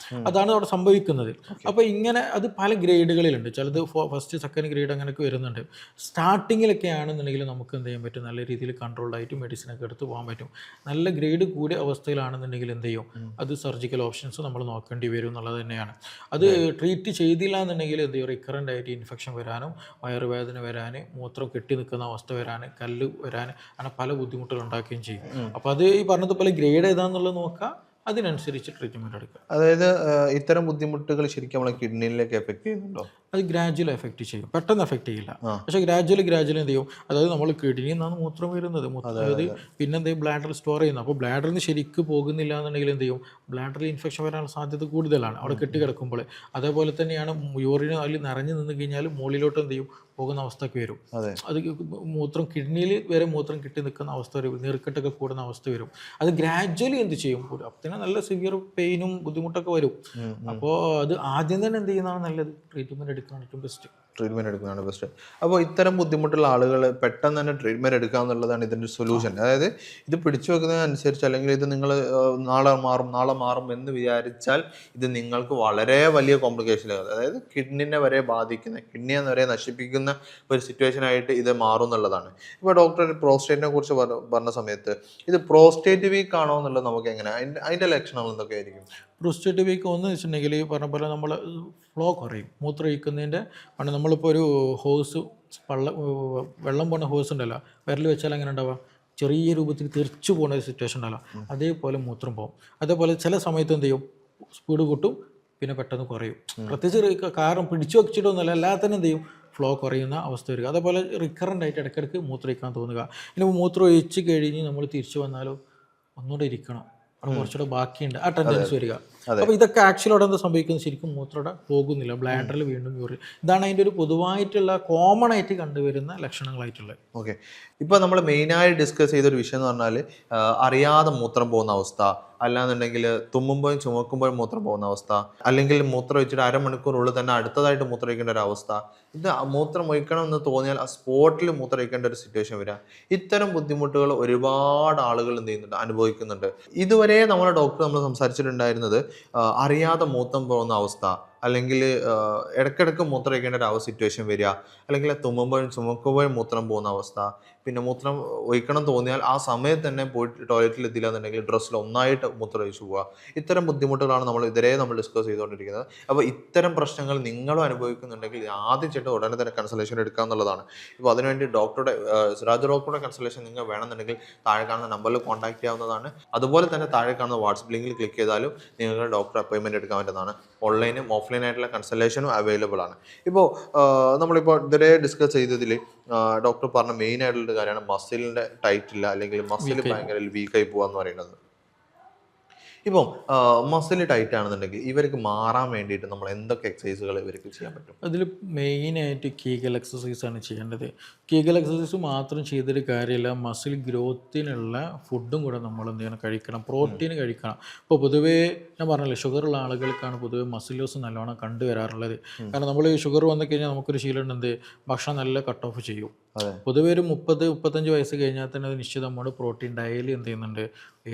അതാണ് അവിടെ സംഭവിക്കുന്നത്. അപ്പോൾ ഇങ്ങനെ അത് പല ഗ്രേഡുകളിലുണ്ട്. ചിലത് ഫസ്റ്റ് സെക്കൻഡ് ഗ്രേഡ് അങ്ങനെയൊക്കെ വരുന്നുണ്ട്. സ്റ്റാർട്ടിങ്ങിലൊക്കെ ആണെന്നുണ്ടെങ്കിൽ നമുക്ക് എന്ത് ചെയ്യാൻ പറ്റും, നല്ല രീതിയിൽ കൺട്രോൾഡ് ആയിട്ട് മെഡിസിനൊക്കെ എടുത്ത് പോകാൻ പറ്റും. നല്ല ഗ്രേഡ് കൂടിയ അവസ്ഥയിലാണെന്നുണ്ടെങ്കിൽ എന്ത് ചെയ്യും, അത് സർജിക്കൽ ഓപ്ഷൻസ് നമ്മൾ നോക്കേണ്ടി വരും എന്നുള്ളത് തന്നെയാണ്. അത് ട്രീറ്റ് ചെയ്തില്ല എന്നുണ്ടെങ്കിൽ എന്ത് ചെയ്യും, റിക്കറൻ്റ് ആയിട്ട് ഇൻഫെക്ഷൻ വരാനും വയറുവേദന വരാൻ, മൂത്രം കെട്ടി നിൽക്കുന്ന അവസ്ഥ വരാൻ, കല്ല് വരാൻ, അങ്ങനെ പല ബുദ്ധിമുട്ടുകൾ ഉണ്ടാക്കുകയും ചെയ്യും. അപ്പോൾ അത് ഈ പറഞ്ഞതുപോലെ ഗ്രേഡ് ഏതാണെന്നുള്ളത് നോക്കുക, അതിനനുസരിച്ച് ട്രീറ്റ്മെൻറ്റ് എടുക്കുക. അതായത് ഇത്തരം ബുദ്ധിമുട്ടുകൾ ശരിക്കും നമ്മളെ കിഡ്നിയിലേക്ക് എഫക്ട് ചെയ്യുന്നുണ്ടോ? അത് ഗ്രാജുവൽ എഫക്റ്റ് ചെയ്യും, പെട്ടെന്ന് എഫക്റ്റ് ചെയ്യില്ല. പക്ഷേ ഗ്രാജുവലി എന്ത് ചെയ്യും, അതായത് നമ്മൾ കിഡ്നിയിൽ നിന്നാണ് മൂത്രം വരുന്നത്, അതായത് പിന്നെ എന്ത് ചെയ്യും, ബ്ലാഡറിൽ സ്റ്റോർ ചെയ്യുന്നത്. അപ്പോൾ ബ്ലാഡറിൽ നിന്ന് ശരിക്കും പോകുന്നില്ല എന്നുണ്ടെങ്കിൽ എന്ത് ചെയ്യും, ബ്ലാഡറിൽ ഇൻഫെക്ഷൻ വരാനുള്ള സാധ്യത കൂടുതലാണ് അവിടെ കെട്ടിക്കിടക്കുമ്പോൾ. അതേപോലെ തന്നെയാണ് യൂറിൻ അതിൽ നിറഞ്ഞു നിന്ന് കഴിഞ്ഞാൽ മുകളിലോട്ട് എന്ത് ചെയ്യും, പോകുന്ന അവസ്ഥയൊക്കെ വരും. അത് മൂത്രം കിഡ്നിയിൽ വരെ മൂത്രം കിട്ടി നിൽക്കുന്ന അവസ്ഥ വരും, നീർക്കെട്ടൊക്കെ കൂടുന്ന അവസ്ഥ വരും. അത് ഗ്രാജുവലി എന്ത് ചെയ്യും, അപ്പത്തിന് നല്ല സിവിയർ പെയിനും ബുദ്ധിമുട്ടൊക്കെ വരും. അപ്പോൾ അത് ആദ്യം തന്നെ എന്ത് ചെയ്യുന്നതാണ് നല്ലത്, ട്രീറ്റ്മെൻറ്റ് എടുക്കുകയാണ് ഏറ്റവും ബെസ്റ്റ്. അപ്പോൾ ഇത്തരം ബുദ്ധിമുട്ടുള്ള ആളുകൾ പെട്ടെന്ന് തന്നെ ട്രീറ്റ്മെൻറ്റ് എടുക്കുക എന്നുള്ളതാണ് ഇതിൻ്റെ സൊല്യൂഷൻ. അതായത് ഇത് പിടിച്ചു വെക്കുന്നതിനനുസരിച്ച്, അല്ലെങ്കിൽ ഇത് നിങ്ങൾ നാളെ മാറും എന്ന് വിചാരിച്ചാൽ ഇത് നിങ്ങൾക്ക് വളരെ വലിയ കോംപ്ലിക്കേഷനുകൾ, അതായത് കിഡ്നിനെ വരെ ബാധിക്കുന്ന, കിഡ്നിയെ വരെ നശിപ്പിക്കുന്ന ഒരു സിറ്റുവേഷനായിട്ട് ഇത് മാറും എന്നുള്ളതാണ്. ഇപ്പോൾ ഡോക്ടർ പ്രോസ്റ്റേറ്റിനെ കുറിച്ച് പറഞ്ഞ സമയത്ത് ഇത് പ്രോസ്റ്റേറ്റ് വീക്ക് ആണോ എന്നുള്ളത് നമുക്ക് എങ്ങനെ, അതിൻ്റെ ലക്ഷണങ്ങൾ എന്തൊക്കെയായിരിക്കും? പ്രോസ്റ്റേറ്റ് വീക്ക് ഒന്ന് വെച്ചിട്ടുണ്ടെങ്കിൽ ഈ പറഞ്ഞ പോലെ നമ്മൾ ഫ്ലോ കുറയും, മൂത്രം ഒഴിക്കുന്നതിൻ്റെ. പണ്ട് നമ്മളിപ്പോൾ ഒരു ഹോസ്, വെള്ളം പോകുന്ന ഹോസ് ഉണ്ടല്ലോ, വിരൽ വെച്ചാൽ അങ്ങനെ ഉണ്ടാവുക, ചെറിയ രൂപത്തിൽ തെറിച്ചു പോകുന്ന ഒരു സിറ്റുവേഷൻ ഉണ്ടല്ലോ, അതേപോലെ മൂത്രം പോകും. അതേപോലെ ചില സമയത്ത് എന്ത് ചെയ്യും, സ്പീഡ് കൂട്ടും, പിന്നെ പെട്ടെന്ന് കുറയും. പ്രത്യേകിച്ച് കാരണം പിടിച്ചു വെച്ചിട്ടൊന്നുമല്ല, അല്ലാതെ തന്നെ എന്ത് ചെയ്യും, ഫ്ലോ കുറയുന്ന അവസ്ഥ വരിക. അതേപോലെ റിക്കറൻ്റ് ആയിട്ട് ഇടയ്ക്കിടയ്ക്ക് മൂത്രം ഒഴിക്കാൻ തോന്നുക. ഇനി മൂത്രം ഒഴിച്ച് കഴിഞ്ഞ് നമ്മൾ തിരിച്ചു വന്നാലോ ഒന്നുകൂടെ ഇരിക്കണം, അവിടെ കുറച്ചുകൂടെ ബാക്കിയുണ്ട്, ആ ടെൻഡൻസി വരിക. അപ്പോൾ ഇതൊക്കെ ആക്ച്വലി അവിടെ എന്താ സംഭവിക്കുന്നത്, ശരിക്കും മൂത്രയുടെ പോകുന്നില്ല, ബ്ലാഡറിൽ വീണ്ടും യൂറിൻ. ഇതാണ് അതിൻ്റെ ഒരു പൊതുവായിട്ടുള്ള കോമൺ ആയിട്ട് കണ്ടുവരുന്ന ലക്ഷണങ്ങളായിട്ടുള്ളത്. ഓക്കെ, ഇപ്പോൾ നമ്മൾ മെയിനായി ഡിസ്കസ് ചെയ്തൊരു വിഷയം എന്ന് പറഞ്ഞാൽ അറിയാതെ മൂത്രം പോകുന്ന അവസ്ഥ, അല്ലാന്നുണ്ടെങ്കിൽ തുമ്മുമ്പോഴും ചുമക്കുമ്പോഴും മൂത്രം പോകുന്ന അവസ്ഥ, അല്ലെങ്കിൽ മൂത്രം ഒഴിച്ചിട്ട് അരമണിക്കൂറിനുള്ളിൽ തന്നെ അടുത്തതായിട്ട് മൂത്രം ഒഴിക്കേണ്ട ഒരു അവസ്ഥ. ഇത് മൂത്രം ഒഴിക്കണം എന്ന് തോന്നിയാൽ ആ സ്പോട്ടിൽ മൂത്രം ഒഴിക്കേണ്ട ഒരു സിറ്റുവേഷൻ വരിക. ഇത്തരം ബുദ്ധിമുട്ടുകൾ ഒരുപാട് ആളുകൾ എന്ത് ചെയ്യുന്നുണ്ട്, അനുഭവിക്കുന്നുണ്ട്. ഇതുവരെ നമ്മളെ ഡോക്ടർ നമ്മൾ സംസാരിച്ചിട്ടുണ്ടായിരുന്നത് അറിയാതെ മൂത്രം പോകുന്ന അവസ്ഥ, അല്ലെങ്കിൽ ഇടയ്ക്കിടയ്ക്ക് മൂത്രം ഒഴിക്കേണ്ട ഒരു സിറ്റുവേഷൻ വരിക, അല്ലെങ്കിൽ തുമ്മുമ്പോഴും ചുമക്കുമ്പോഴും മൂത്രം പോകുന്ന അവസ്ഥ, പിന്നെ മൂത്രം ഒഴിക്കണം തോന്നിയാൽ ആ സമയത്ത് തന്നെ പോയിട്ട് ടോയ്ലറ്റിൽ എത്തില്ല എന്നുണ്ടെങ്കിൽ ഡ്രസ്സിൽ ഒന്നായിട്ട് മൂത്രം ഒഴിച്ചു പോവുക. ഇത്തരം ബുദ്ധിമുട്ടുകളാണ് നമ്മൾ ഡിസ്കസ് ചെയ്തുകൊണ്ടിരിക്കുന്നത്. അപ്പോൾ ഇത്തരം പ്രശ്നങ്ങൾ നിങ്ങളും അനുഭവിക്കുന്നുണ്ടെങ്കിൽ ആദ്യം ചേട്ടൻ ഉടനെ തന്നെ കൺസൾട്ടേഷൻ എടുക്കുക എന്നുള്ളതാണ്. ഇപ്പോൾ അതിനുവേണ്ടി സിറാജ് ഡോക്ടറുടെ കൺസൾട്ടേഷൻ നിങ്ങൾ വേണമെന്നുണ്ടെങ്കിൽ താഴെ കാണുന്ന നമ്പറിൽ കോൺടാക്ട് ചെയ്യാവുന്നതാണ്. അതുപോലെ തന്നെ താഴെ കാണുന്ന വാട്സപ്പ് ലിങ്കിൽ ക്ലിക്ക് ചെയ്താലും നിങ്ങൾക്ക് ഡോക്ടർ അപ്പോയിൻമെൻറ്റ് എടുക്കാൻ പറ്റുന്നതാണ്. ഓൺലൈനും ഓഫ്ലൈൻ ആയിട്ടുള്ള കൺസൾട്ടേഷനും അവൈലബിൾ ആണ്. ഇപ്പോൾ നമ്മളിപ്പോൾ ഇതുവരെ ഡിസ്കസ് ചെയ്തതിൽ ഡോക്ടർ പറഞ്ഞ മെയിൻ ആയിട്ടുള്ള കാര്യമാണ് മസിലിൻ്റെ ടൈറ്റ് ഇല്ല, അല്ലെങ്കിൽ മസിൽ ഭയങ്കര വീക്കായി പോകാന്ന് പറയുന്നത്. ഇപ്പം മസിൽ ടൈറ്റ് ആണെന്നുണ്ടെങ്കിൽ ഇവർക്ക് മാറാൻ വേണ്ടിയിട്ട് നമ്മൾ എന്തൊക്കെ എക്സസൈസുകൾ ഇവർക്ക് ചെയ്യാൻ പറ്റും? അതിൽ മെയിനായിട്ട് കീഗൽ എക്സസൈസാണ് ചെയ്യേണ്ടത്. കീഗൽ എക്സസൈസ് മാത്രം ചെയ്തൊരു കാര്യമില്ല, മസിൽ ഗ്രോത്തിനുള്ള ഫുഡും കൂടെ നമ്മൾ എന്ത് ചെയ്യണം, കഴിക്കണം, പ്രോട്ടീൻ കഴിക്കണം. ഇപ്പോൾ പൊതുവേ ഞാൻ പറഞ്ഞല്ലോ, ഷുഗറുള്ള ആളുകൾക്കാണ് പൊതുവേ മസിൽ ലോസ് നല്ലോണം കണ്ടുവരാറുള്ളത്. കാരണം നമ്മൾ ഷുഗർ വന്നു കഴിഞ്ഞാൽ നമുക്കൊരു ശീലമുണ്ട്, എന്ത് ഭക്ഷണം നല്ല കട്ട് ഓഫ് ചെയ്യും. പൊതുവേ ഒരു 30-35 വയസ്സ് കഴിഞ്ഞാൽ തന്നെ അത് നിശ്ചിത amount പ്രോട്ടീൻ ഡയലി എന്ത് ചെയ്യുന്നുണ്ട്,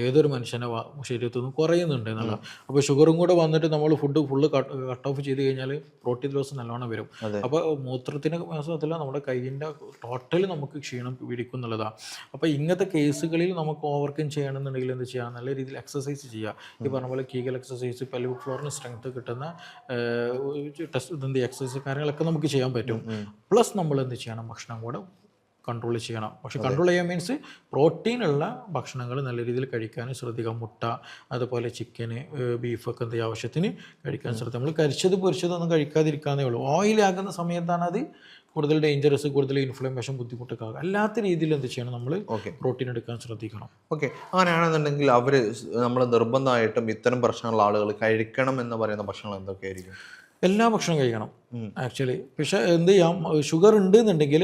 ഏതൊരു മനുഷ്യൻ്റെ ശരീരത്തിൽ നിന്നും കുറയുന്നുണ്ട് എന്നുള്ള. അപ്പോൾ ഷുഗറും കൂടെ വന്നിട്ട് നമ്മൾ ഫുഡ് ഫുള്ള് കട്ട് ഓഫ് ചെയ്ത് കഴിഞ്ഞാൽ പ്രോട്ടീൻ ലോസ് നല്ലോണം വരും. അപ്പോൾ മൂത്രത്തിന് മാത്രമല്ല, നമ്മുടെ കൈയിൻ്റെ ടോട്ടൽ നമുക്ക് ക്ഷീണം പിടിക്കും എന്നുള്ളതാണ്. അപ്പോൾ ഇങ്ങനത്തെ കേസുകളിൽ നമുക്ക് ഓവർകം ചെയ്യണമെന്നുണ്ടെങ്കിൽ എന്ത് ചെയ്യുക, നല്ല രീതിയിൽ എക്സസൈസ് ചെയ്യുക. ഈ പറഞ്ഞ പോലെ കീഗൽ എക്സസൈസ്, പെൽവിക് ഫ്ലോറിന് സ്ട്രെങ്ത് കിട്ടുന്ന ടെസ്റ്റ് എക്സസൈസ് കാര്യങ്ങളൊക്കെ നമുക്ക് ചെയ്യാൻ പറ്റും. പ്ലസ് നമ്മൾ എന്ത് ചെയ്യണം, ഭക്ഷണം കൂടെ കൺട്രോൾ ചെയ്യണം. പക്ഷെ കൺട്രോൾ ചെയ്യാൻ മീൻസ് പ്രോട്ടീനുള്ള ഭക്ഷണങ്ങൾ നല്ല രീതിയിൽ കഴിക്കാൻ ശ്രദ്ധിക്കുക. മുട്ട, അതുപോലെ ചിക്കന്, ബീഫൊക്കെ എന്ത് ചെയ്യുക, ആവശ്യത്തിന് കഴിക്കാൻ ശ്രദ്ധിക്കുക. നമ്മൾ കരിച്ചത് പൊരിച്ചതൊന്നും കഴിക്കാതിരിക്കാന്നേ ഉള്ളൂ. ഓയിലാകുന്ന സമയത്താണ് അത് കൂടുതൽ ഡേഞ്ചറസ്, കൂടുതൽ ഇൻഫ്ലമേഷൻ, ബുദ്ധിമുട്ടൊക്കെ ആകുക. അല്ലാത്ത രീതിയിൽ എന്ത് ചെയ്യണം, നമ്മൾ പ്രോട്ടീൻ എടുക്കാൻ ശ്രദ്ധിക്കണം. ഓക്കെ, അങ്ങനെയാണെന്നുണ്ടെങ്കിൽ നമ്മൾ നിർബന്ധമായിട്ടും ഇത്തരം പ്രശ്നമുള്ള ആളുകൾ കഴിക്കണം എന്ന് പറയുന്ന ഭക്ഷണങ്ങൾ എന്തൊക്കെയായിരിക്കും? എല്ലാ ഭക്ഷണം കഴിക്കണം ആക്ച്വലി. പക്ഷേ എന്ത് ചെയ്യാം, ഷുഗർ ഉണ്ട് എന്നുണ്ടെങ്കിൽ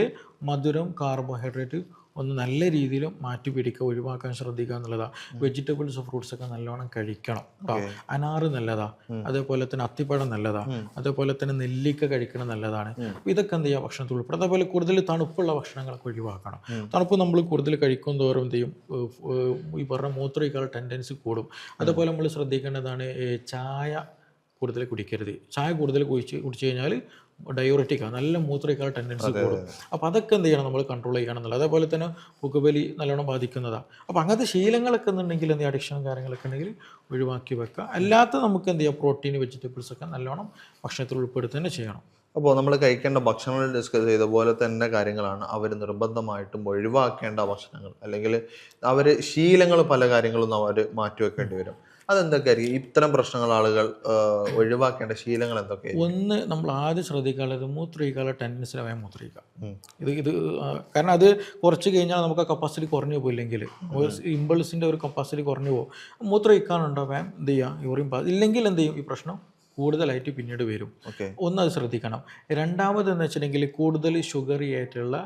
മധുരം, കാർബോഹൈഡ്രേറ്റ് ഒന്ന് നല്ല രീതിയിൽ മാറ്റി പിടിക്കുക, ഒഴിവാക്കാൻ ശ്രദ്ധിക്കുക എന്നുള്ളതാണ്. വെജിറ്റബിൾസ്, ഫ്രൂട്ട്സ് ഒക്കെ നല്ലോണം കഴിക്കണം. അനാറ് നല്ലതാ, അതേപോലെ തന്നെ അത്തിപ്പഴം നല്ലതാ, അതേപോലെ തന്നെ നെല്ലിക്ക കഴിക്കണം നല്ലതാണ്. ഇതൊക്കെ എന്ത് ചെയ്യുക, ഭക്ഷണത്തിൽ ഉൾപ്പെടും. അതേപോലെ കൂടുതൽ തണുപ്പുള്ള ഭക്ഷണങ്ങളൊക്കെ ഒഴിവാക്കണം. തണുപ്പ് നമ്മൾ കൂടുതൽ കഴിക്കും തോറും എന്ത് ചെയ്യും, ഈ പറഞ്ഞ മൂത്രമൊഴിക്കാനുള്ള ടെൻഡൻസി കൂടും. അതേപോലെ നമ്മൾ ശ്രദ്ധിക്കേണ്ടതാണ്, ചായ കൂടുതൽ കുടിക്കരുത്. ചായ കൂടുതൽ കുടിച്ചു കഴിഞ്ഞാൽ ഡയോററ്റിക്കാണ്, നല്ല മൂത്രമൊഴിക്കാനുള്ള ടെൻഡൻസി കൂടും. അപ്പോൾ അതൊക്കെ എന്ത് ചെയ്യണം, നമ്മൾ കൺട്രോൾ ചെയ്യണം എന്നുള്ളത്. അതേപോലെ തന്നെ പുകവലി നല്ലോണം ബാധിക്കുന്നതാണ്. അപ്പോൾ അങ്ങനത്തെ ശീലങ്ങളൊക്കെ എന്നുണ്ടെങ്കിൽ, എന്ത് അഡിക്ഷനും കാര്യങ്ങളൊക്കെ ഉണ്ടെങ്കിൽ ഒഴിവാക്കി വെക്കുക. അല്ലാത്ത നമുക്ക് എന്ത് ചെയ്യുക, പ്രോട്ടീൻ, വെജിറ്റബിൾസ് ഒക്കെ നല്ലോണം ഭക്ഷണത്തിൽ ഉൾപ്പെടുത്തി തന്നെ ചെയ്യണം. അപ്പോൾ നമ്മൾ കഴിക്കേണ്ട ഭക്ഷണങ്ങൾ ഡിസ്കസ് ചെയ്ത പോലെ തന്നെ കാര്യങ്ങളാണ് അവർ നിർബന്ധമായിട്ടും ഒഴിവാക്കേണ്ട ഭക്ഷണങ്ങൾ, അല്ലെങ്കിൽ അവർ ശീലങ്ങൾ പല കാര്യങ്ങളും അവർ മാറ്റിവെക്കേണ്ടി വരും. അതെന്തൊക്കെയായിരിക്കും ഇത്തരം പ്രശ്നങ്ങൾ ആളുകൾ ഒഴിവാക്കേണ്ട ശീലങ്ങൾ എന്തൊക്കെയാണ്? ഒന്ന്, നമ്മൾ ആദ്യം ശ്രദ്ധിക്കാനുള്ളത് മൂത്രമൊഴിക്കാനുള്ള ടെൻഡൻസിനെ വേഗം മൂത്രമൊഴിക്കാം. ഇത് കാരണം അത് കുറച്ച് കഴിഞ്ഞാൽ നമുക്ക് ആ കപ്പാസിറ്റി കുറഞ്ഞു പോയില്ലെങ്കിൽ, ഇമ്പൾസിൻ്റെ ഒരു കപ്പാസിറ്റി കുറഞ്ഞു പോകും. മൂത്രമൊഴിക്കാനുണ്ടോ വേഗം എന്ത് ചെയ്യുക, യൂറിൻ ഇല്ലെങ്കിൽ എന്ത് ചെയ്യും, ഈ പ്രശ്നം കൂടുതലായിട്ട് പിന്നീട് വരും. ഒന്ന് അത് ശ്രദ്ധിക്കണം. രണ്ടാമത് എന്ന് വെച്ചിട്ടുണ്ടെങ്കിൽ, കൂടുതൽ ഷുഗറി ആയിട്ടുള്ള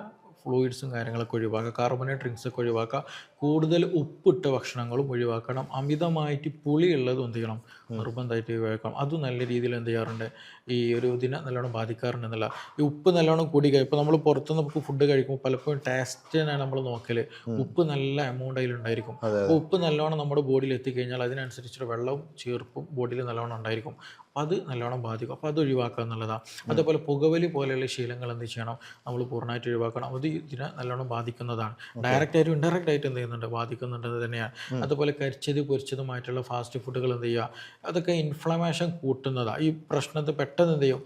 ഫ്ലൂയിഡ്സും കാര്യങ്ങളൊക്കെ ഒഴിവാക്കുക, കാർബണേറ്റ് ഡ്രിങ്ക്സൊക്കെ ഒഴിവാക്കുക, കൂടുതൽ ഉപ്പിട്ട ഭക്ഷണങ്ങളും ഒഴിവാക്കണം. അമിതമായിട്ട് പുളിയുള്ളതും എന്ത് ചെയ്യണം, നിർബന്ധമായിട്ട് ഒഴിവാക്കണം. അതും നല്ല രീതിയിൽ എന്ത് ചെയ്യാറുണ്ട്, ഈ ഒരു ഇതിനെ നല്ലോണം ബാധിക്കാറുണ്ട് എന്നല്ല. ഈ ഉപ്പ് നല്ലോണം കൂടി ഇപ്പോൾ നമ്മൾ പുറത്തുനിന്ന് നമുക്ക് ഫുഡ് കഴിക്കുമ്പോൾ പലപ്പോഴും ടേസ്റ്റിനാണ് നമ്മൾ നോക്കൽ. ഉപ്പ് നല്ല എമൗണ്ട് അതിലുണ്ടായിരിക്കും. അപ്പോൾ ഉപ്പ് നല്ലോണം നമ്മുടെ ബോഡിയിൽ എത്തിക്കഴിഞ്ഞാൽ അതിനനുസരിച്ചുള്ള വെള്ളവും ചീർപ്പും ബോഡിയിൽ നല്ലോണം ഉണ്ടായിരിക്കും. അപ്പോൾ അത് നല്ലോണം ബാധിക്കും. അപ്പോൾ അത് ഒഴിവാക്കുക എന്നുള്ളതാണ്. അതേപോലെ പുകവലി പോലെയുള്ള ശീലങ്ങൾ എന്ത് ചെയ്യണം, നമ്മൾ പൂർണ്ണമായിട്ട് ഒഴിവാക്കണം. അത് ഇതിനെ നല്ലോണം ബാധിക്കുന്നതാണ്. ഡയറക്റ്റ് ആയിട്ടും ഇൻഡയറക്റ്റ് ആയിട്ട് എന്ത് ചെയ്യുന്നുണ്ട്, ബാധിക്കുന്നുണ്ടെന്ന് തന്നെയാണ്. അതുപോലെ കരിച്ചത് പൊരിച്ചതുമായിട്ടുള്ള ഫാസ്റ്റ് ഫുഡുകൾ എന്ത് ചെയ്യുക, അതൊക്കെ ഇൻഫ്ലമേഷൻ കൂട്ടുന്നതാണ്. ഈ പ്രശ്നത്തെ പെട്ടെന്ന് എന്ത് ചെയ്യും,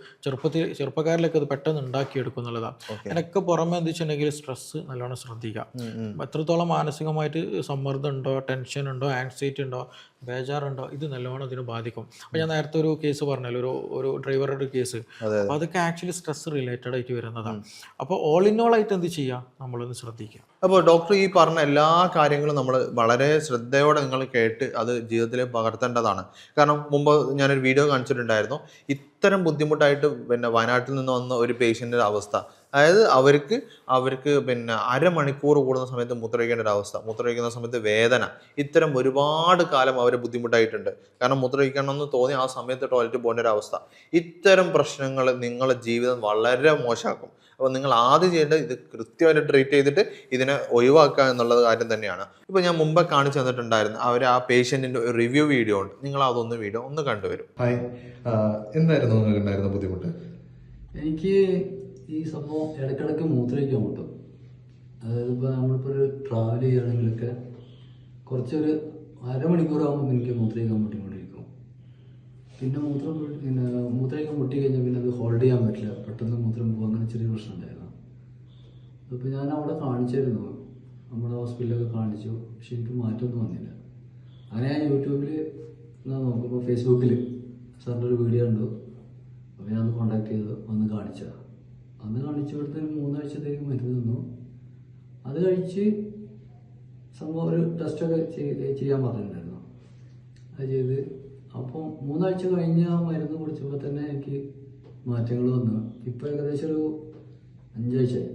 ചെറുപ്പക്കാരിലൊക്കെ അത് പെട്ടെന്ന് ഉണ്ടാക്കിയെടുക്കുന്നുള്ളതാണ്. അതിനൊക്കെ പുറമെ എന്ത് വെച്ചിട്ടുണ്ടെങ്കിൽ സ്ട്രെസ്സ് നല്ലോണം ശ്രദ്ധിക്കുക. എത്രത്തോളം മാനസികമായിട്ട് സമ്മർദ്ദം ഉണ്ടോ, ടെൻഷൻ ഉണ്ടോ, ആൻസൈറ്റി ഉണ്ടോ, ബേജാറുണ്ടോ, ഇത് നല്ലോണം ഇതിന് ബാധിക്കും. അപ്പോൾ ഞാൻ നേരത്തെ ഒരു കേസ് കേസ് പറഞ്ഞാൽ ഒരു ഡ്രൈവറുടെ ഒരു കേസ്, അപ്പോൾ അതൊക്കെ ആക്ച്വലി സ്ട്രെസ് റിലേറ്റഡ് ആയിട്ട് വരുന്നതാണ്. അപ്പോൾ ഓൾ ഇൻ ഓൾ ആയിട്ട് എന്ത് ചെയ്യുക, നമ്മളൊന്ന് ശ്രദ്ധിക്കുക. അപ്പോൾ ഡോക്ടർ ഈ പറഞ്ഞ എല്ലാ കാര്യങ്ങളും നമ്മൾ വളരെ ശ്രദ്ധയോടെ നിങ്ങൾ കേട്ട് അത് ജീവിതത്തിൽ പകർത്തേണ്ടതാണ്. കാരണം മുമ്പ് ഞാനൊരു വീഡിയോ കാണിച്ചിട്ടുണ്ടായിരുന്നു, ഇത്തരം ബുദ്ധിമുട്ടായിട്ട് വയനാട്ടിൽ നിന്ന് വന്ന ഒരു പേഷ്യൻ്റെ അവസ്ഥ. അതായത് അവർക്ക് അരമണിക്കൂർ കൂടുന്ന സമയത്ത് മൂത്രമൊഴിക്കേണ്ട ഒരു അവസ്ഥ, മൂത്രമൊഴിക്കുന്ന സമയത്ത് വേദന, ഇത്തരം ഒരുപാട് കാലം അവർ ബുദ്ധിമുട്ടായിട്ടുണ്ട്. കാരണം മൂത്രമൊഴിക്കണമെന്ന് തോന്നി ആ സമയത്ത് ടോയ്ലറ്റ് പോകേണ്ട ഒരു അവസ്ഥ. ഇത്തരം പ്രശ്നങ്ങൾ നിങ്ങളുടെ ജീവിതം വളരെ മോശമാക്കും. അപ്പോൾ നിങ്ങൾ ആദ്യം ചെയ്യേണ്ടത് ഇത് കൃത്യമായിട്ട് ട്രീറ്റ് ചെയ്തിട്ട് ഇതിനെ ഒഴിവാക്കുക എന്നുള്ളത് കാര്യം തന്നെയാണ്. ഇപ്പോൾ ഞാൻ മുമ്പ് കാണിച്ചു തന്നിട്ടുണ്ടായിരുന്നു അവർ ആ പേഷ്യൻറ്റിൻ്റെ ഒരു റിവ്യൂ വീഡിയോ ഉണ്ട്, നിങ്ങൾ അതൊന്ന് വീഡിയോ ഒന്ന് കണ്ടുവരും. ഹായ്, എന്തായിരുന്നു നിങ്ങൾക്ക് ഉണ്ടായിരുന്ന ബുദ്ധിമുട്ട്? എനിക്ക് ഈ സംഭവം ഇടയ്ക്കിടയ്ക്ക് മൂത്രമൊഴിക്കാൻ മുട്ടും. അതായത് ഇപ്പോൾ നമ്മളിപ്പോൾ ഒരു ട്രാവൽ ചെയ്യുകയാണെങ്കിലൊക്കെ കുറച്ചൊരു അരമണിക്കൂറാകുമ്പോൾ എനിക്ക് മൂത്രമൊഴിക്കാൻ മുട്ടിക്കൊണ്ടിരിക്കും. പിന്നെ മൂത്രമൊഴിക്കാൻ മുട്ടി കഴിഞ്ഞാൽ പിന്നെ അത് ഹോൾഡ് ചെയ്യാൻ പറ്റില്ല, പെട്ടെന്ന് മൂത്രം പോകും. അങ്ങനെ ചെറിയ പ്രശ്നം ഉണ്ടായിരുന്നു. അപ്പോൾ ഞാൻ അവിടെ കാണിച്ചായിരുന്നു, നമ്മുടെ ഹോസ്പിറ്റലൊക്കെ കാണിച്ചു, പക്ഷെ എനിക്ക് മാറ്റമൊന്നും വന്നില്ല. അങ്ങനെ ഞാൻ യൂട്യൂബിൽ നോക്കുമ്പോൾ ഫേസ്ബുക്കിൽ സാറിൻ്റെ ഒരു വീഡിയോ ഉണ്ട്. അപ്പോൾ ഞാൻ കോൺടാക്ട് ചെയ്ത് വന്ന് കാണിച്ചതാണ്. അന്ന് കാണിച്ചു കൊടുത്ത് 3 ആഴ്ചത്തേക്ക് മരുന്ന് തന്നു. അത് കഴിച്ച് സംഭവം ഒരു ടെസ്റ്റൊക്കെ ചെയ്യാൻ പറഞ്ഞിട്ടുണ്ടായിരുന്നു. അത് ചെയ്ത് അപ്പോൾ 3 ആഴ്ച കഴിഞ്ഞ് ആ മരുന്ന് കുടിച്ചപ്പോൾ തന്നെ എനിക്ക് മാറ്റങ്ങൾ വന്നു. ഇപ്പോൾ ഏകദേശം ഒരു 5 ആഴ്ചയായി.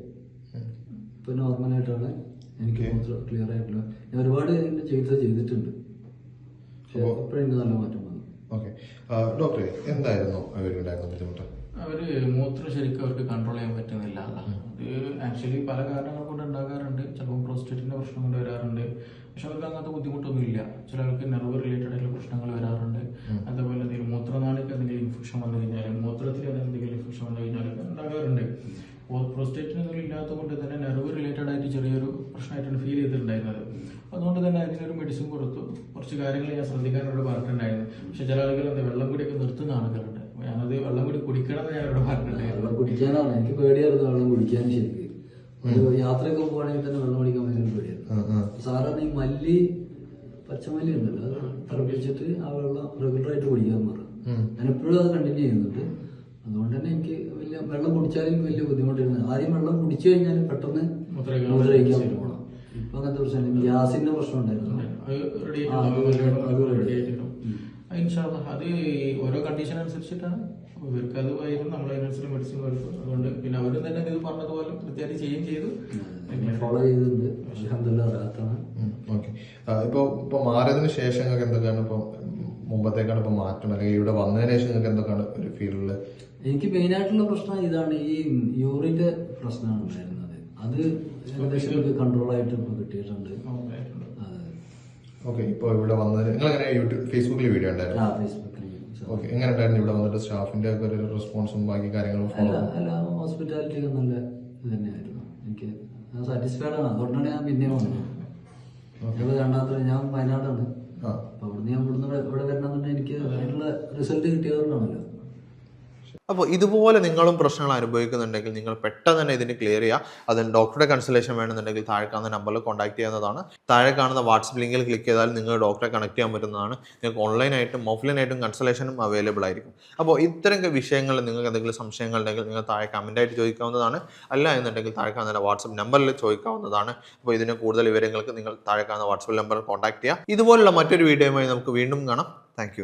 ഇപ്പോൾ നോർമലായിട്ടാണ് എനിക്ക് മൂത്രം ക്ലിയർ ആയിട്ടുള്ള. ഞാൻ ഒരുപാട് എൻ്റെ ചികിത്സ ചെയ്തിട്ടുണ്ട്, പക്ഷേ ഇപ്പോഴും എനിക്ക് നല്ല മാറ്റം വന്നു. ഓക്കെ ഡോക്ടറെ, എന്തായിരുന്നു അവരുണ്ടായിരുന്ന ബുദ്ധിമുട്ട്? അവര് മൂത്രം ശരിക്കും അവർക്ക് കൺട്രോൾ ചെയ്യാൻ പറ്റുന്നില്ല. അത് ആക്ച്വലി പല കാരണങ്ങൾ കൊണ്ട് ഉണ്ടാകാറുണ്ട്. ചിലപ്പോൾ പ്രോസ്റ്റേറ്റിന്റെ പ്രശ്നം കൊണ്ട് വരാറുണ്ട്, പക്ഷെ അവർക്ക് അങ്ങനത്തെ ബുദ്ധിമുട്ടൊന്നും ഇല്ല. ചിലർക്ക് നെർവ് റിലേറ്റഡ് ആയിട്ടുള്ള പ്രശ്നങ്ങൾ വരാറുണ്ട്. അതേപോലെ എന്തെങ്കിലും മൂത്രനാളിക്ക് എന്തെങ്കിലും ഇൻഫെക്ഷൻ വന്നു കഴിഞ്ഞാൽ, മൂത്രത്തിൽ എന്തെങ്കിലും ഇൻഫെക്ഷൻ വന്നു കഴിഞ്ഞാലൊക്കെ ഉണ്ടാകാറുണ്ട്. പ്രോസ്റ്റേറ്റിന് എന്തെങ്കിലും ഇല്ലാത്തത് കൊണ്ട് തന്നെ നെർവ് റിലേറ്റഡ് ആയിട്ട് ചെറിയൊരു പ്രശ്നമായിട്ടാണ് ഫീൽ ചെയ്തിട്ടുണ്ടായിരുന്നത്. അതുകൊണ്ട് തന്നെ അതിനൊരു മെഡിസിൻ കൊടുത്തു. കുറച്ച് കാര്യങ്ങൾ ഞാൻ ശ്രദ്ധിക്കാനോട് പറഞ്ഞിട്ടുണ്ടായിരുന്നു. പക്ഷെ ചില ആളുകൾ വെള്ളം കൂടിയൊക്കെ നിർത്തുന്ന ആളുകളുണ്ട്. ഞാനത് വെള്ളം കൂടി കുടിക്കണം എന്ന് ഞാൻ ഇവിടെ പറഞ്ഞിട്ടുണ്ടായിരുന്നു. വെള്ളം കുടിക്കാനാണ് എനിക്ക് പേടിയായിരുന്നു, വെള്ളം കുടിക്കാൻ. ശരിക്കും ഒരു യാത്രയൊക്കെ പോകുകയാണെങ്കിൽ തന്നെ വെള്ളം കുടിക്കാൻ ഭയങ്കര പേടിയായിരുന്നു. സാധാരണ ഈ മല്ലി, പച്ചമല്ലി ഉണ്ടല്ലോ, അത് തിളപ്പിച്ചിട്ട് ആ വെള്ളം റെഗുലറായിട്ട് കുടിക്കാൻ പറഞ്ഞു. ഞാൻ എപ്പോഴും അത് കണ്ടിന്യൂ ചെയ്യുന്നുണ്ട്. അതുകൊണ്ട് തന്നെ എനിക്ക് വെള്ളം കുടിച്ചാലും വലിയ ബുദ്ധിമുട്ടായിരുന്നു. ആദ്യം വെള്ളം കുടിച്ചു കഴിഞ്ഞാൽ പെട്ടെന്ന് മൂത്രമൊഴിക്കാൻ പോകണം. ഇപ്പൊ അങ്ങനത്തെ പ്രശ്നം, ഗ്യാസിന്റെ പ്രശ്നം ഉണ്ടായിരുന്നു. അത് ഓരോ കണ്ടീഷൻ അനുസരിച്ചിട്ടാണ്. ഇവർക്ക് അത് ആയിരുന്നു, നമ്മളതിനനുസരിച്ച് മെഡിസിൻ കൊടുത്തു. അതുകൊണ്ട് പിന്നെ അവരും തന്നെ ഇത് പറഞ്ഞതുപോലെ കൃത്യമായിട്ട് ചെയ്യുകയും ചെയ്തു, ഫോളോ ചെയ്തിട്ടുണ്ട്. ഓക്കെ, ഇപ്പൊ മാറിയതിനു ശേഷം നിങ്ങൾക്ക് എന്തൊക്കെയാണ് ഇപ്പൊ മുമ്പത്തേക്കാണ് ഇപ്പൊ മാറ്റം, അല്ലെങ്കിൽ ഇവിടെ വന്നതിന് ശേഷം നിങ്ങൾക്ക് എന്തൊക്കെയാണ് ഒരു ഫീൽഡില്? എനിക്ക് മെയിൻ ആയിട്ടുള്ള പ്രശ്നം ഇതാണ്, ഈ യൂറിന്റെ പ്രശ്നമാണ് ഉണ്ടായിരുന്നത്. അത് ഏകദേശം കൺട്രോൾ ആയിട്ട് ഇപ്പൊ കിട്ടിയിട്ടുണ്ട്. ഓക്കെ, ഇപ്പൊ ഇവിടെ വന്നതിന് നിങ്ങൾ എങ്ങനെ ഫേസ്ബുക്കിൽ വീഡിയോ ഉണ്ടായിരുന്നു? ഓക്കെ, എങ്ങനെ ഉണ്ടായിരുന്നു ഇവിടെ വന്നിട്ട് സ്റ്റാഫിന്റെ ഒക്കെ ഒരു റെസ്പോൺസും ബാക്കി കാര്യങ്ങളും? ഹോസ്പിറ്റാലിറ്റി നല്ല ഇത് തന്നെയായിരുന്നു. എനിക്ക് സാറ്റിസ്ഫൈഡ് ആണ്. അതുകൊണ്ടാണ് ഞാൻ പിന്നെ വന്നത്. രണ്ടാമത്തെ ഞാൻ വയനാടാണ്. അപ്പൊ അവിടുന്ന് ഞാൻ ഇവിടെ വരണമെന്നുണ്ടെങ്കിൽ എനിക്ക് അതിനുള്ള റിസൾട്ട് കിട്ടിയതുകൊണ്ടാണല്ലോ. അപ്പോൾ ഇതുപോലെ നിങ്ങളും പ്രശ്നങ്ങൾ അനുഭവിക്കുന്നുണ്ടെങ്കിൽ നിങ്ങൾ പെട്ടെന്ന് തന്നെ ഇതിന് ക്ലിയർ ചെയ്യുക. അതിന് ഡോക്ടറുടെ കൺസൾട്ടേഷൻ വേണമെന്നുണ്ടെങ്കിൽ താഴെ കാണുന്ന നമ്പറിൽ കോൺടാക്ട് ചെയ്യുന്നതാണ്. താഴെ കാണുന്ന വാട്സപ്പ് ലിങ്കിൽ ക്ലിക്ക് ചെയ്താൽ നിങ്ങൾ ഡോക്ടറെ കണക്ട് ചെയ്യാൻ പറ്റുന്നതാണ്. നിങ്ങൾക്ക് ഓൺലൈനായിട്ടും ഓഫ്ലൈനായിട്ടും കൺസൾട്ടേഷനും അവൈലബിൾ ആയിരിക്കും. അപ്പോൾ ഇത്തരം വിഷയങ്ങളിൽ നിങ്ങൾക്ക് എന്തെങ്കിലും സംശയങ്ങൾ ഉണ്ടെങ്കിൽ നിങ്ങൾ താഴെ കമൻറ്റായിട്ട് ചോദിക്കാവുന്നതാണ്. അല്ല എന്നുണ്ടെങ്കിൽ താഴെ കാണുന്ന വാട്സപ്പ് നമ്പറിൽ ചോദിക്കാവുന്നതാണ്. അപ്പോൾ ഇതിന് കൂടുതൽ വിവരങ്ങൾക്ക് നിങ്ങൾ താഴെ കാണുന്ന വാട്സപ്പ് നമ്പറിൽ കോൺടാക്ട് ചെയ്യുക. ഇതുപോലുള്ള മറ്റൊരു വീഡിയോയുമായി നമുക്ക് വീണ്ടും കാണാം. താങ്ക്